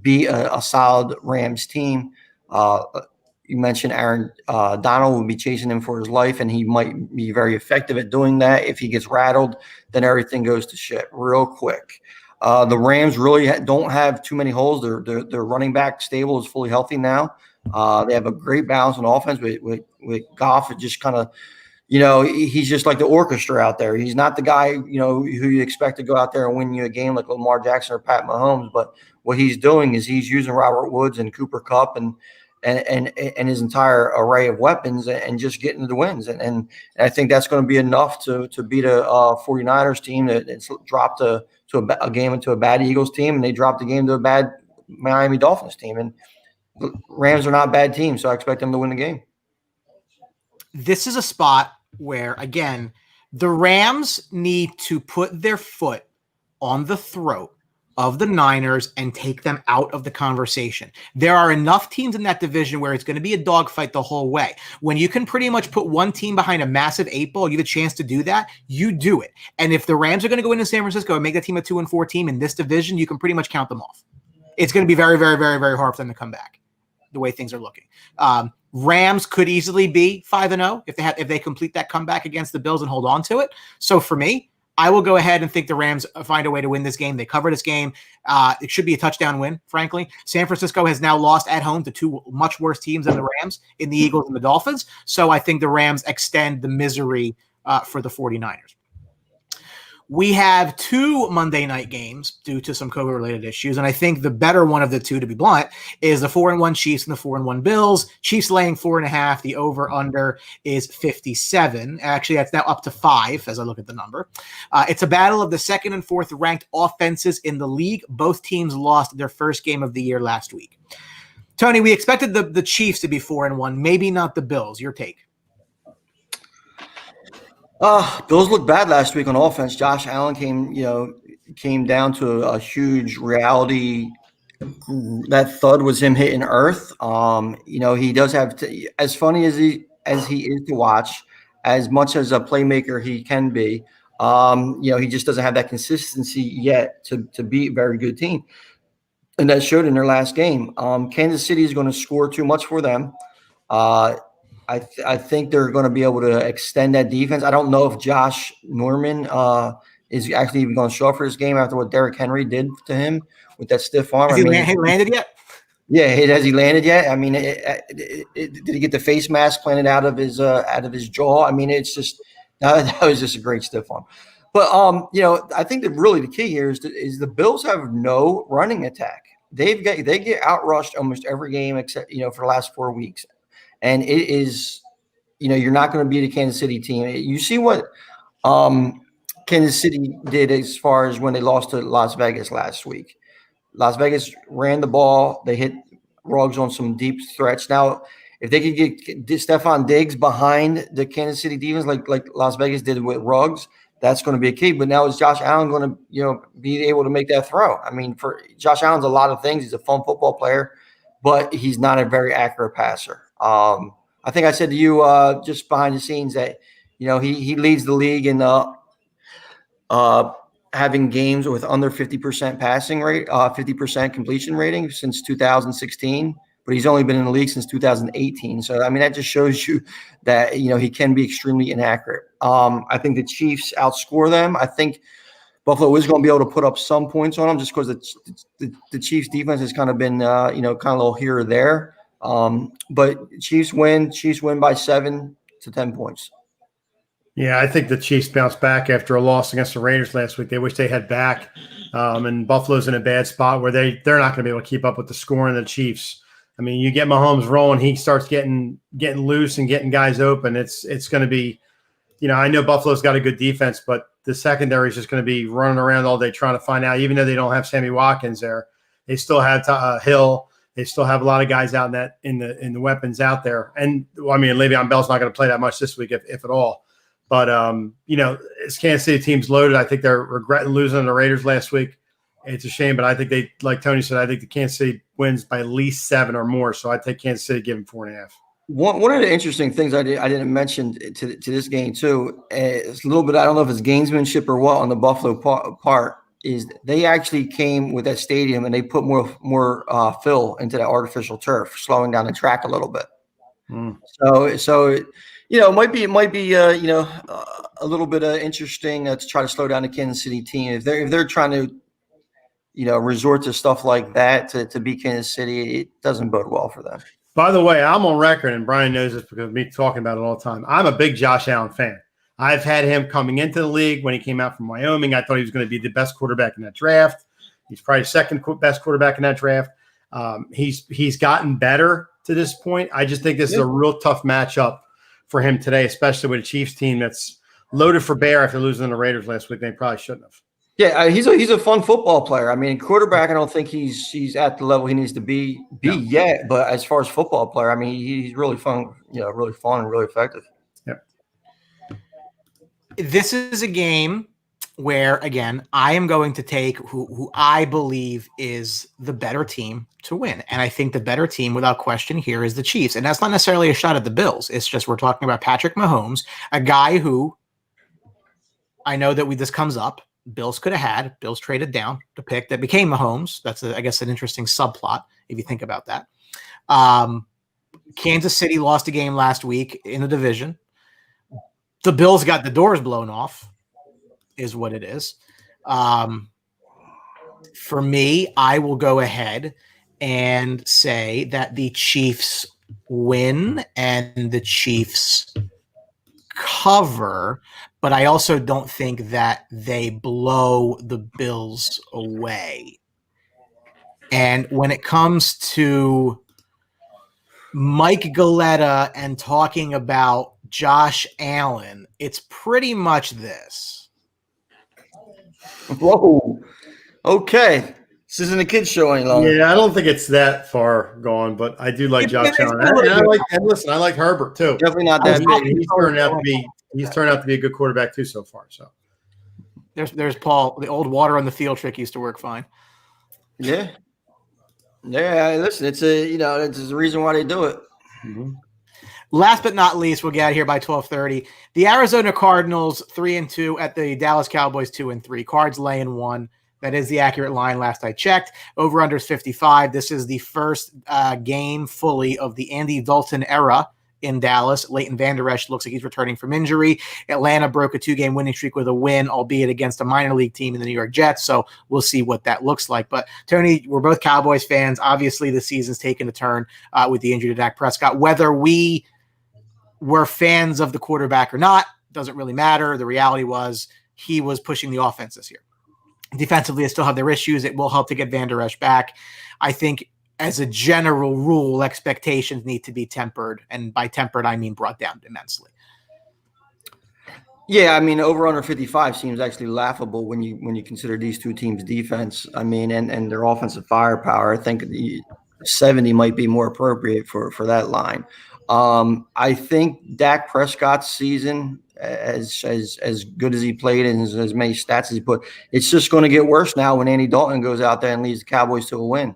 Speaker 4: be a solid Rams team. You mentioned Aaron Donald will be chasing him for his life, and he might be very effective at doing that. If he gets rattled, then everything goes to shit real quick. The Rams really don't have too many holes. Their running back stable is fully healthy now. They have a great balance on offense with Goff. It just kind of, he's just like the orchestra out there. He's not the guy, who you expect to go out there and win you a game like Lamar Jackson or Pat Mahomes. But what he's doing is he's using Robert Woods and Cooper Kupp and his entire array of weapons and just getting the wins. And I think that's going to be enough to beat a 49ers team that's dropped a game into a bad Eagles team, and they dropped the game to a bad Miami Dolphins team. And the Rams are not a bad team, so I expect them to win the game.
Speaker 3: This is a spot where, again, the Rams need to put their foot on the throat of the Niners and take them out of the conversation. There are enough teams in that division where it's going to be a dogfight the whole way. When you can pretty much put one team behind a massive 8-ball, you have a chance to do that, you do it. And if the Rams are going to go into San Francisco and make that team a 2-4 team in this division, you can pretty much count them off. It's going to be very, very, very, very hard for them to come back the way things are looking. Rams could easily be 5-0 if they complete that comeback against the Bills and hold on to it. So for me, I will go ahead and think the Rams find a way to win this game. They cover this game. It should be a touchdown win, frankly. San Francisco has now lost at home to two much worse teams than the Rams in the Eagles and the Dolphins. So I think the Rams extend the misery for the 49ers. We have 2 Monday night games due to some COVID-related issues, and I think the better one of the two, to be blunt, is the 4-1 Chiefs and the 4-1 Bills. Chiefs laying 4.5. The over/under is 57. Actually, that's now up to 5 as I look at the number. It's a battle of the second and fourth ranked offenses in the league. Both teams lost their first game of the year last week. Tony, we expected the Chiefs to be 4-1, maybe not the Bills. Your take?
Speaker 4: Bills looked bad last week on offense. Josh Allen came down to a huge reality. That thud was him hitting earth. He does have as funny as he is to watch, as much as a playmaker he can be. He just doesn't have that consistency yet to be a very good team, and that showed in their last game. Kansas City is going to score too much for them. I think they're going to be able to extend that defense. I don't know if Josh Norman is actually even going to show up for this game after what Derrick Henry did to him with that stiff arm.
Speaker 3: Has he landed yet?
Speaker 4: Yeah, has he landed yet? I mean, did he get the face mask planted out of his jaw? I mean, it's just that was just a great stiff arm. But I think that really the key here is the Bills have no running attack. They get outrushed almost every game except for the last 4 weeks. And it is, you're not going to beat a Kansas City team. You see what Kansas City did as far as when they lost to Las Vegas last week. Las Vegas ran the ball. They hit Ruggs on some deep threats. Now, if they could get Stephon Diggs behind the Kansas City defense like Las Vegas did with Ruggs, that's going to be a key. But now is Josh Allen going to be able to make that throw? I mean, for Josh Allen's a lot of things. He's a fun football player, but he's not a very accurate passer. I think I said to you just behind the scenes that he leads the league in having games with under 50% passing rate, 50% completion rating since 2016. But he's only been in the league since 2018. So I mean that just shows you that he can be extremely inaccurate. I think the Chiefs outscore them. I think Buffalo is going to be able to put up some points on them just because the Chiefs defense has kind of been kind of a little here or there. But Chiefs win by 7 to 10 points.
Speaker 2: Yeah, I think the Chiefs bounced back after a loss against the Raiders last week. They wish they had back. And Buffalo's in a bad spot where they're not going to be able to keep up with the scoring of the Chiefs. I mean, you get Mahomes rolling, he starts getting loose and getting guys open. It's going to be, I know Buffalo's got a good defense, but the secondary is just going to be running around all day trying to find out, even though they don't have Sammy Watkins there, they still have Hill. They still have a lot of guys out in the weapons out there. And I mean, Le'Veon Bell's not going to play that much this week, if at all. But, as Kansas City team's loaded, I think they're regretting losing to the Raiders last week. It's a shame, but I think like Tony said, I think the Kansas City wins by at least 7 or more. So I take Kansas City, give them 4.5.
Speaker 4: One of the interesting things I didn't mention to this game too, it's a little bit, I don't know if it's gamesmanship or what on the Buffalo part, is they actually came with that stadium and they put more fill into that artificial turf, slowing down the track a little bit. So it might be a little bit interesting to try to slow down the Kansas City team if they're trying to resort to stuff like that to beat Kansas City. It doesn't bode well for them.
Speaker 2: By the way, I'm on record, and Brian knows this because of me talking about it all the time. I'm a big Josh Allen fan. I've had him coming into the league when he came out from Wyoming. I thought he was going to be the best quarterback in that draft. He's probably second best quarterback in that draft. He's gotten better to this point. I just think this is a real tough matchup for him today, especially with a Chiefs team that's loaded for bear after losing to the Raiders last week. They probably shouldn't have. Yeah,
Speaker 4: he's a fun football player. I mean, quarterback, I don't think he's at the level he needs to be yet. But as far as football player, I mean, he's really fun. Really fun and really effective.
Speaker 2: Yep.
Speaker 3: This is a game where, again, I am going to take who I believe is the better team to win. And I think the better team, without question, here is the Chiefs. And that's not necessarily a shot at the Bills. It's just we're talking about Patrick Mahomes, a guy who I know that this comes up. Bills could have had. Bills traded down the pick that became Mahomes. That's, I guess, an interesting subplot if you think about that. Kansas City lost a game last week in the division. The Bills got the doors blown off, is what it is. For me, I will go ahead and say that the Chiefs win and the Chiefs cover, but I also don't think that they blow the Bills away. And when it comes to Mike Galletta and talking about Josh Allen, it's pretty much this.
Speaker 4: Whoa. Okay. This isn't a kid's show any longer.
Speaker 2: Yeah, I don't think it's that far gone, but I do like Josh Allen. And listen, I like Herbert too.
Speaker 4: Definitely not that big.
Speaker 2: He's turned out to be a good quarterback too so far. So
Speaker 3: there's Paul. The old water on the field trick used to work fine.
Speaker 4: Yeah. Yeah, listen, it's a reason why they do it.
Speaker 2: Mm-hmm.
Speaker 3: Last but not least, we'll get out of here by 12:30. The Arizona Cardinals 3-2 at the Dallas Cowboys 2-3. Cards laying 1. That is the accurate line last I checked. Over under is 55. This is the first game fully of the Andy Dalton era in Dallas. Leighton Vander Esch looks like he's returning from injury. Atlanta broke a 2-game winning streak with a win, albeit against a minor league team in the New York Jets. So we'll see what that looks like. But Tony, we're both Cowboys fans. Obviously, the season's taken a turn with the injury to Dak Prescott. Whether we were fans of the quarterback or not doesn't really matter. The reality was he was pushing the offense this year. Defensively, they still have their issues. It will help to get Vander Esch back. I think as a general rule, expectations need to be tempered. And by tempered, I mean brought down immensely.
Speaker 4: Yeah, I mean, over under 55 seems actually laughable when you consider these two teams' defense. I mean, and their offensive firepower. I think 70 might be more appropriate for that line. I think Dak Prescott's season, as good as he played and as many stats as he put, it's just going to get worse now when Andy Dalton goes out there and leads the Cowboys to a win.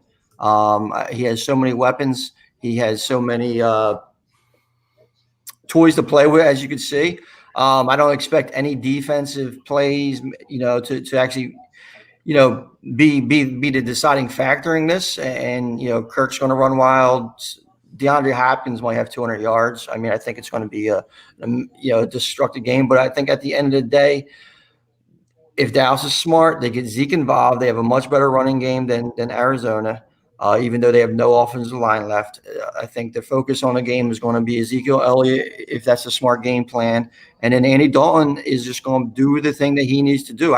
Speaker 4: He has so many weapons. He has so many toys to play with, as you can see. I don't expect any defensive plays, to actually, be the deciding factor in this. And, Kirk's going to run wild. DeAndre Hopkins might have 200 yards. I mean, I think it's going to be a destructive game. But I think at the end of the day, if Dallas is smart, they get Zeke involved. They have a much better running game than Arizona, even though they have no offensive line left. I think the focus on the game is going to be Ezekiel Elliott, if that's a smart game plan. And then Andy Dalton is just going to do the thing that he needs to do.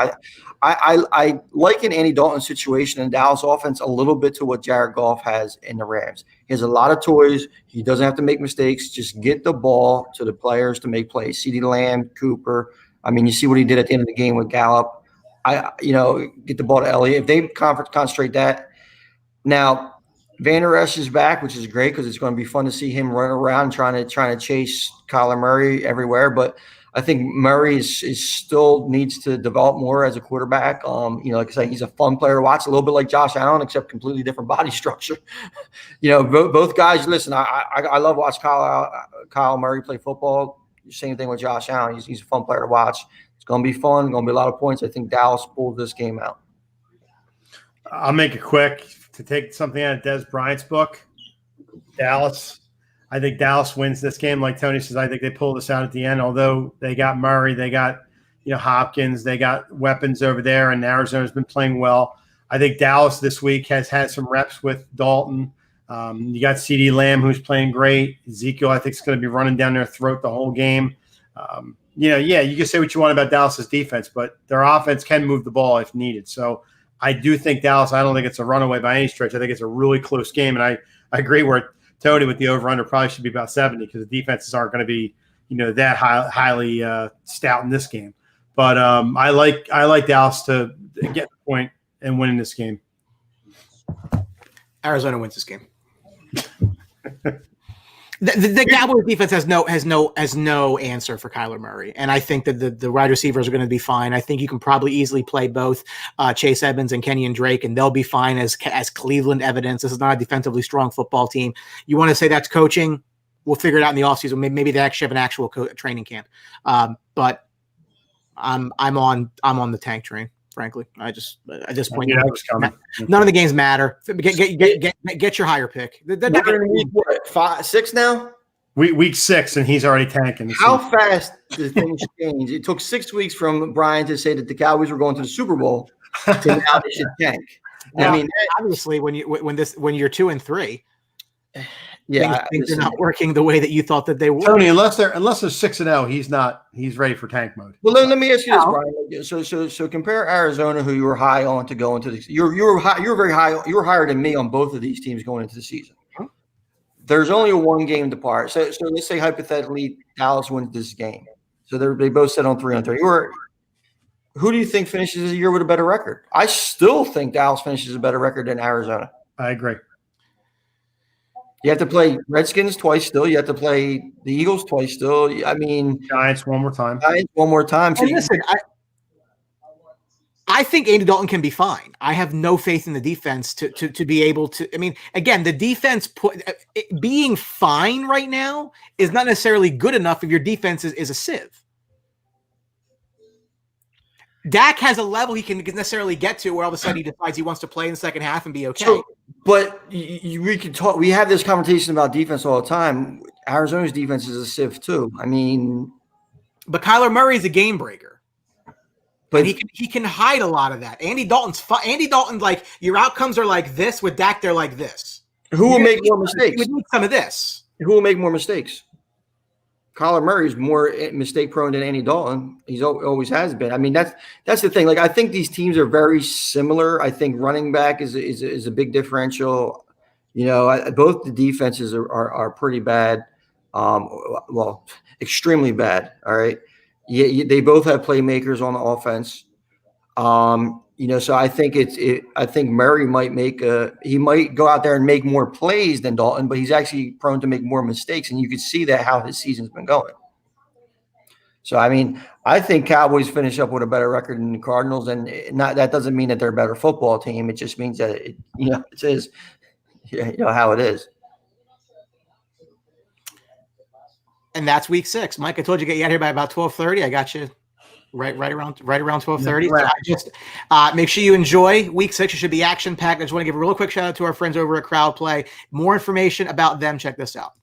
Speaker 4: I liken Andy Dalton's situation in Dallas offense a little bit to what Jared Goff has in the Rams. He has a lot of toys. He doesn't have to make mistakes. Just get the ball to the players to make plays. CeeDee Lamb, Cooper. I mean, you see what he did at the end of the game with Gallup. Get the ball to Elliott. If they concentrate that. Now, Vander Esch is back, which is great because it's going to be fun to see him run around trying to chase Kyler Murray everywhere. But I think Murray is still needs to develop more as a quarterback. Like I say, he's a fun player to watch, a little bit like Josh Allen, except completely different body structure. Both guys. Listen, I love watching Kyle Murray play football. Same thing with Josh Allen. He's a fun player to watch. It's going to be fun. Going to be a lot of points. I think Dallas pulled this game out.
Speaker 2: I'll make it quick to take something out of Des Bryant's book. Dallas. I think Dallas wins this game. Like Tony says, I think they pull this out at the end. Although they got Murray, they got Hopkins, they got weapons over there, and Arizona's been playing well. I think Dallas this week has had some reps with Dalton. You got CeeDee Lamb, who's playing great. Ezekiel, I think, is going to be running down their throat the whole game. You can say what you want about Dallas's defense, but their offense can move the ball if needed. So I do think Dallas, I don't think it's a runaway by any stretch. I think it's a really close game. And I agree where Tony with the over-under probably should be about 70 because the defenses aren't going to be, that highly stout in this game. But I like Dallas to get the point and win in this game.
Speaker 3: Arizona wins this game. The Cowboys defense has no answer for Kyler Murray, and I think that the wide receivers are going to be fine. I think you can probably easily play both Chase Edmonds and Kenyon Drake, and they'll be fine as Cleveland evidence. This is not a defensively strong football team. You want to say that's coaching? We'll figure it out in the offseason. Maybe they actually have an actual training camp. But I'm on the tank train. Frankly, at this point, none of the games matter. Get your higher pick. They're not
Speaker 4: going to need what 5, 6 now.
Speaker 2: Week 6, and he's already tanking.
Speaker 4: How fast did things change? It took 6 weeks from Brian to say that the Cowboys were going to the Super Bowl to now they should tank.
Speaker 3: Now, I mean, obviously, when you're 2-3,
Speaker 4: Yeah,
Speaker 3: things are not working the way that you thought that they would.
Speaker 2: Tony, unless they're 6-0, he's ready for tank mode.
Speaker 4: Well, let me ask you this, Brian. So compare Arizona, who you were high on to go into the you were very high. You were higher than me on both of these teams going into the season. There's only a one game to part. So let's say hypothetically Dallas wins this game. So they both set on 3-3. Who do you think finishes the year with a better record? I still think Dallas finishes a better record than Arizona.
Speaker 2: I agree.
Speaker 4: You have to play Redskins twice still. You have to play the Eagles twice still. I mean,
Speaker 2: Giants one more time.
Speaker 3: So listen, I think Andy Dalton can be fine. I have no faith in the defense to be able to. I mean, again, the defense being fine right now is not necessarily good enough if your defense is a sieve. Dak has a level he can necessarily get to where all of a sudden he decides he wants to play in the second half and be okay.
Speaker 4: So, but we can talk. We have this conversation about defense all the time. Arizona's defense is a sieve too. I mean,
Speaker 3: but Kyler Murray is a game breaker.
Speaker 4: But
Speaker 3: and he can hide a lot of that. Andy Dalton, like your outcomes are like this. With Dak, they're like this.
Speaker 4: Who will make more mistakes?
Speaker 3: You would need some of this.
Speaker 4: Who will make more mistakes? Kyler Murray is more mistake prone than Andy Dalton. He's always has been. I mean, that's the thing. Like, I think these teams are very similar. I think running back is a big differential. You know, both the defenses are pretty bad. Well, extremely bad. All right. Yeah, they both have playmakers on the offense. You know, so I think I think Murray he might go out there and make more plays than Dalton, but he's actually prone to make more mistakes, and you could see that how his season's been going. So, I mean, I think Cowboys finish up with a better record than the Cardinals, and that doesn't mean that they're a better football team. It just means that it is, how it is.
Speaker 3: And that's week 6. Mike, I told you to get you out here by about 12:30. I got you right around 12:30. So I just make sure you enjoy week 6. It should be action packed. I just want to give a real quick shout out to our friends over at Crowd Play. More information about them. Check this out.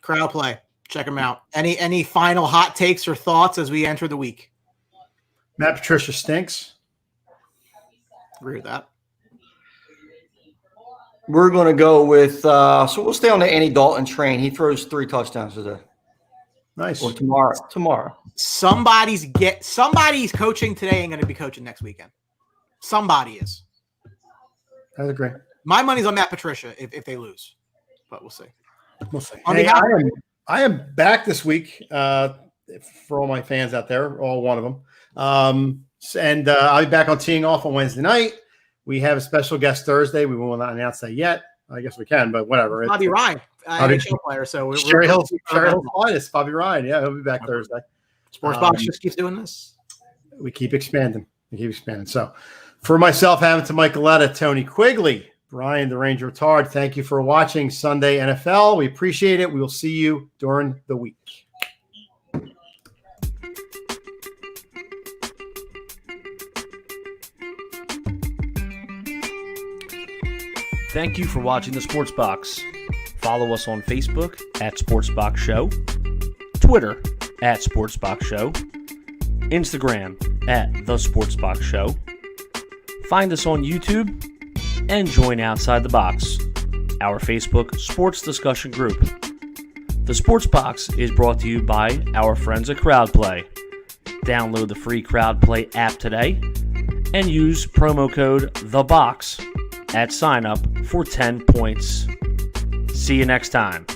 Speaker 3: Crowd Play. Check them out. Any final hot takes or thoughts as we enter the week?
Speaker 2: Matt Patricia stinks.
Speaker 3: Agree with that.
Speaker 4: We're going to go with so we'll stay on the Andy Dalton train. He throws 3 touchdowns today.
Speaker 2: Nice.
Speaker 4: Or tomorrow.
Speaker 3: Somebody's coaching today and going to be coaching next weekend. Somebody is.
Speaker 2: I agree.
Speaker 3: My money's on Matt Patricia if they lose, but we'll see.
Speaker 2: We'll see.
Speaker 3: On
Speaker 2: Hey,
Speaker 3: behalf-
Speaker 2: I am back this week for all my fans out there, all one of them. And I'll be back on Teeing Off on Wednesday night. We have a special guest Thursday. We will not announce that yet. I guess we can, but whatever.
Speaker 3: Bobby Ryan, NHL player. So
Speaker 2: Cherry Hill's finest, Bobby Ryan. Yeah, he'll be back Thursday.
Speaker 3: Sports Box just keeps doing this.
Speaker 2: We keep expanding. So for myself, Hamilton Michaeletta, Tony Quigley, Brian the Ranger Retard, thank you for watching Sunday NFL. We appreciate it. We will see you during the week.
Speaker 1: Thank you for watching the Sports Box. Follow us on Facebook at Sports Box Show, Twitter at Sports Box Show, Instagram at The Sports Box Show. Find us on YouTube and join Outside the Box, our Facebook sports discussion group. The Sports Box is brought to you by our friends at Crowd Play. Download the free Crowd Play app today and use promo code THEBOX at sign up for 10 points. See you next time.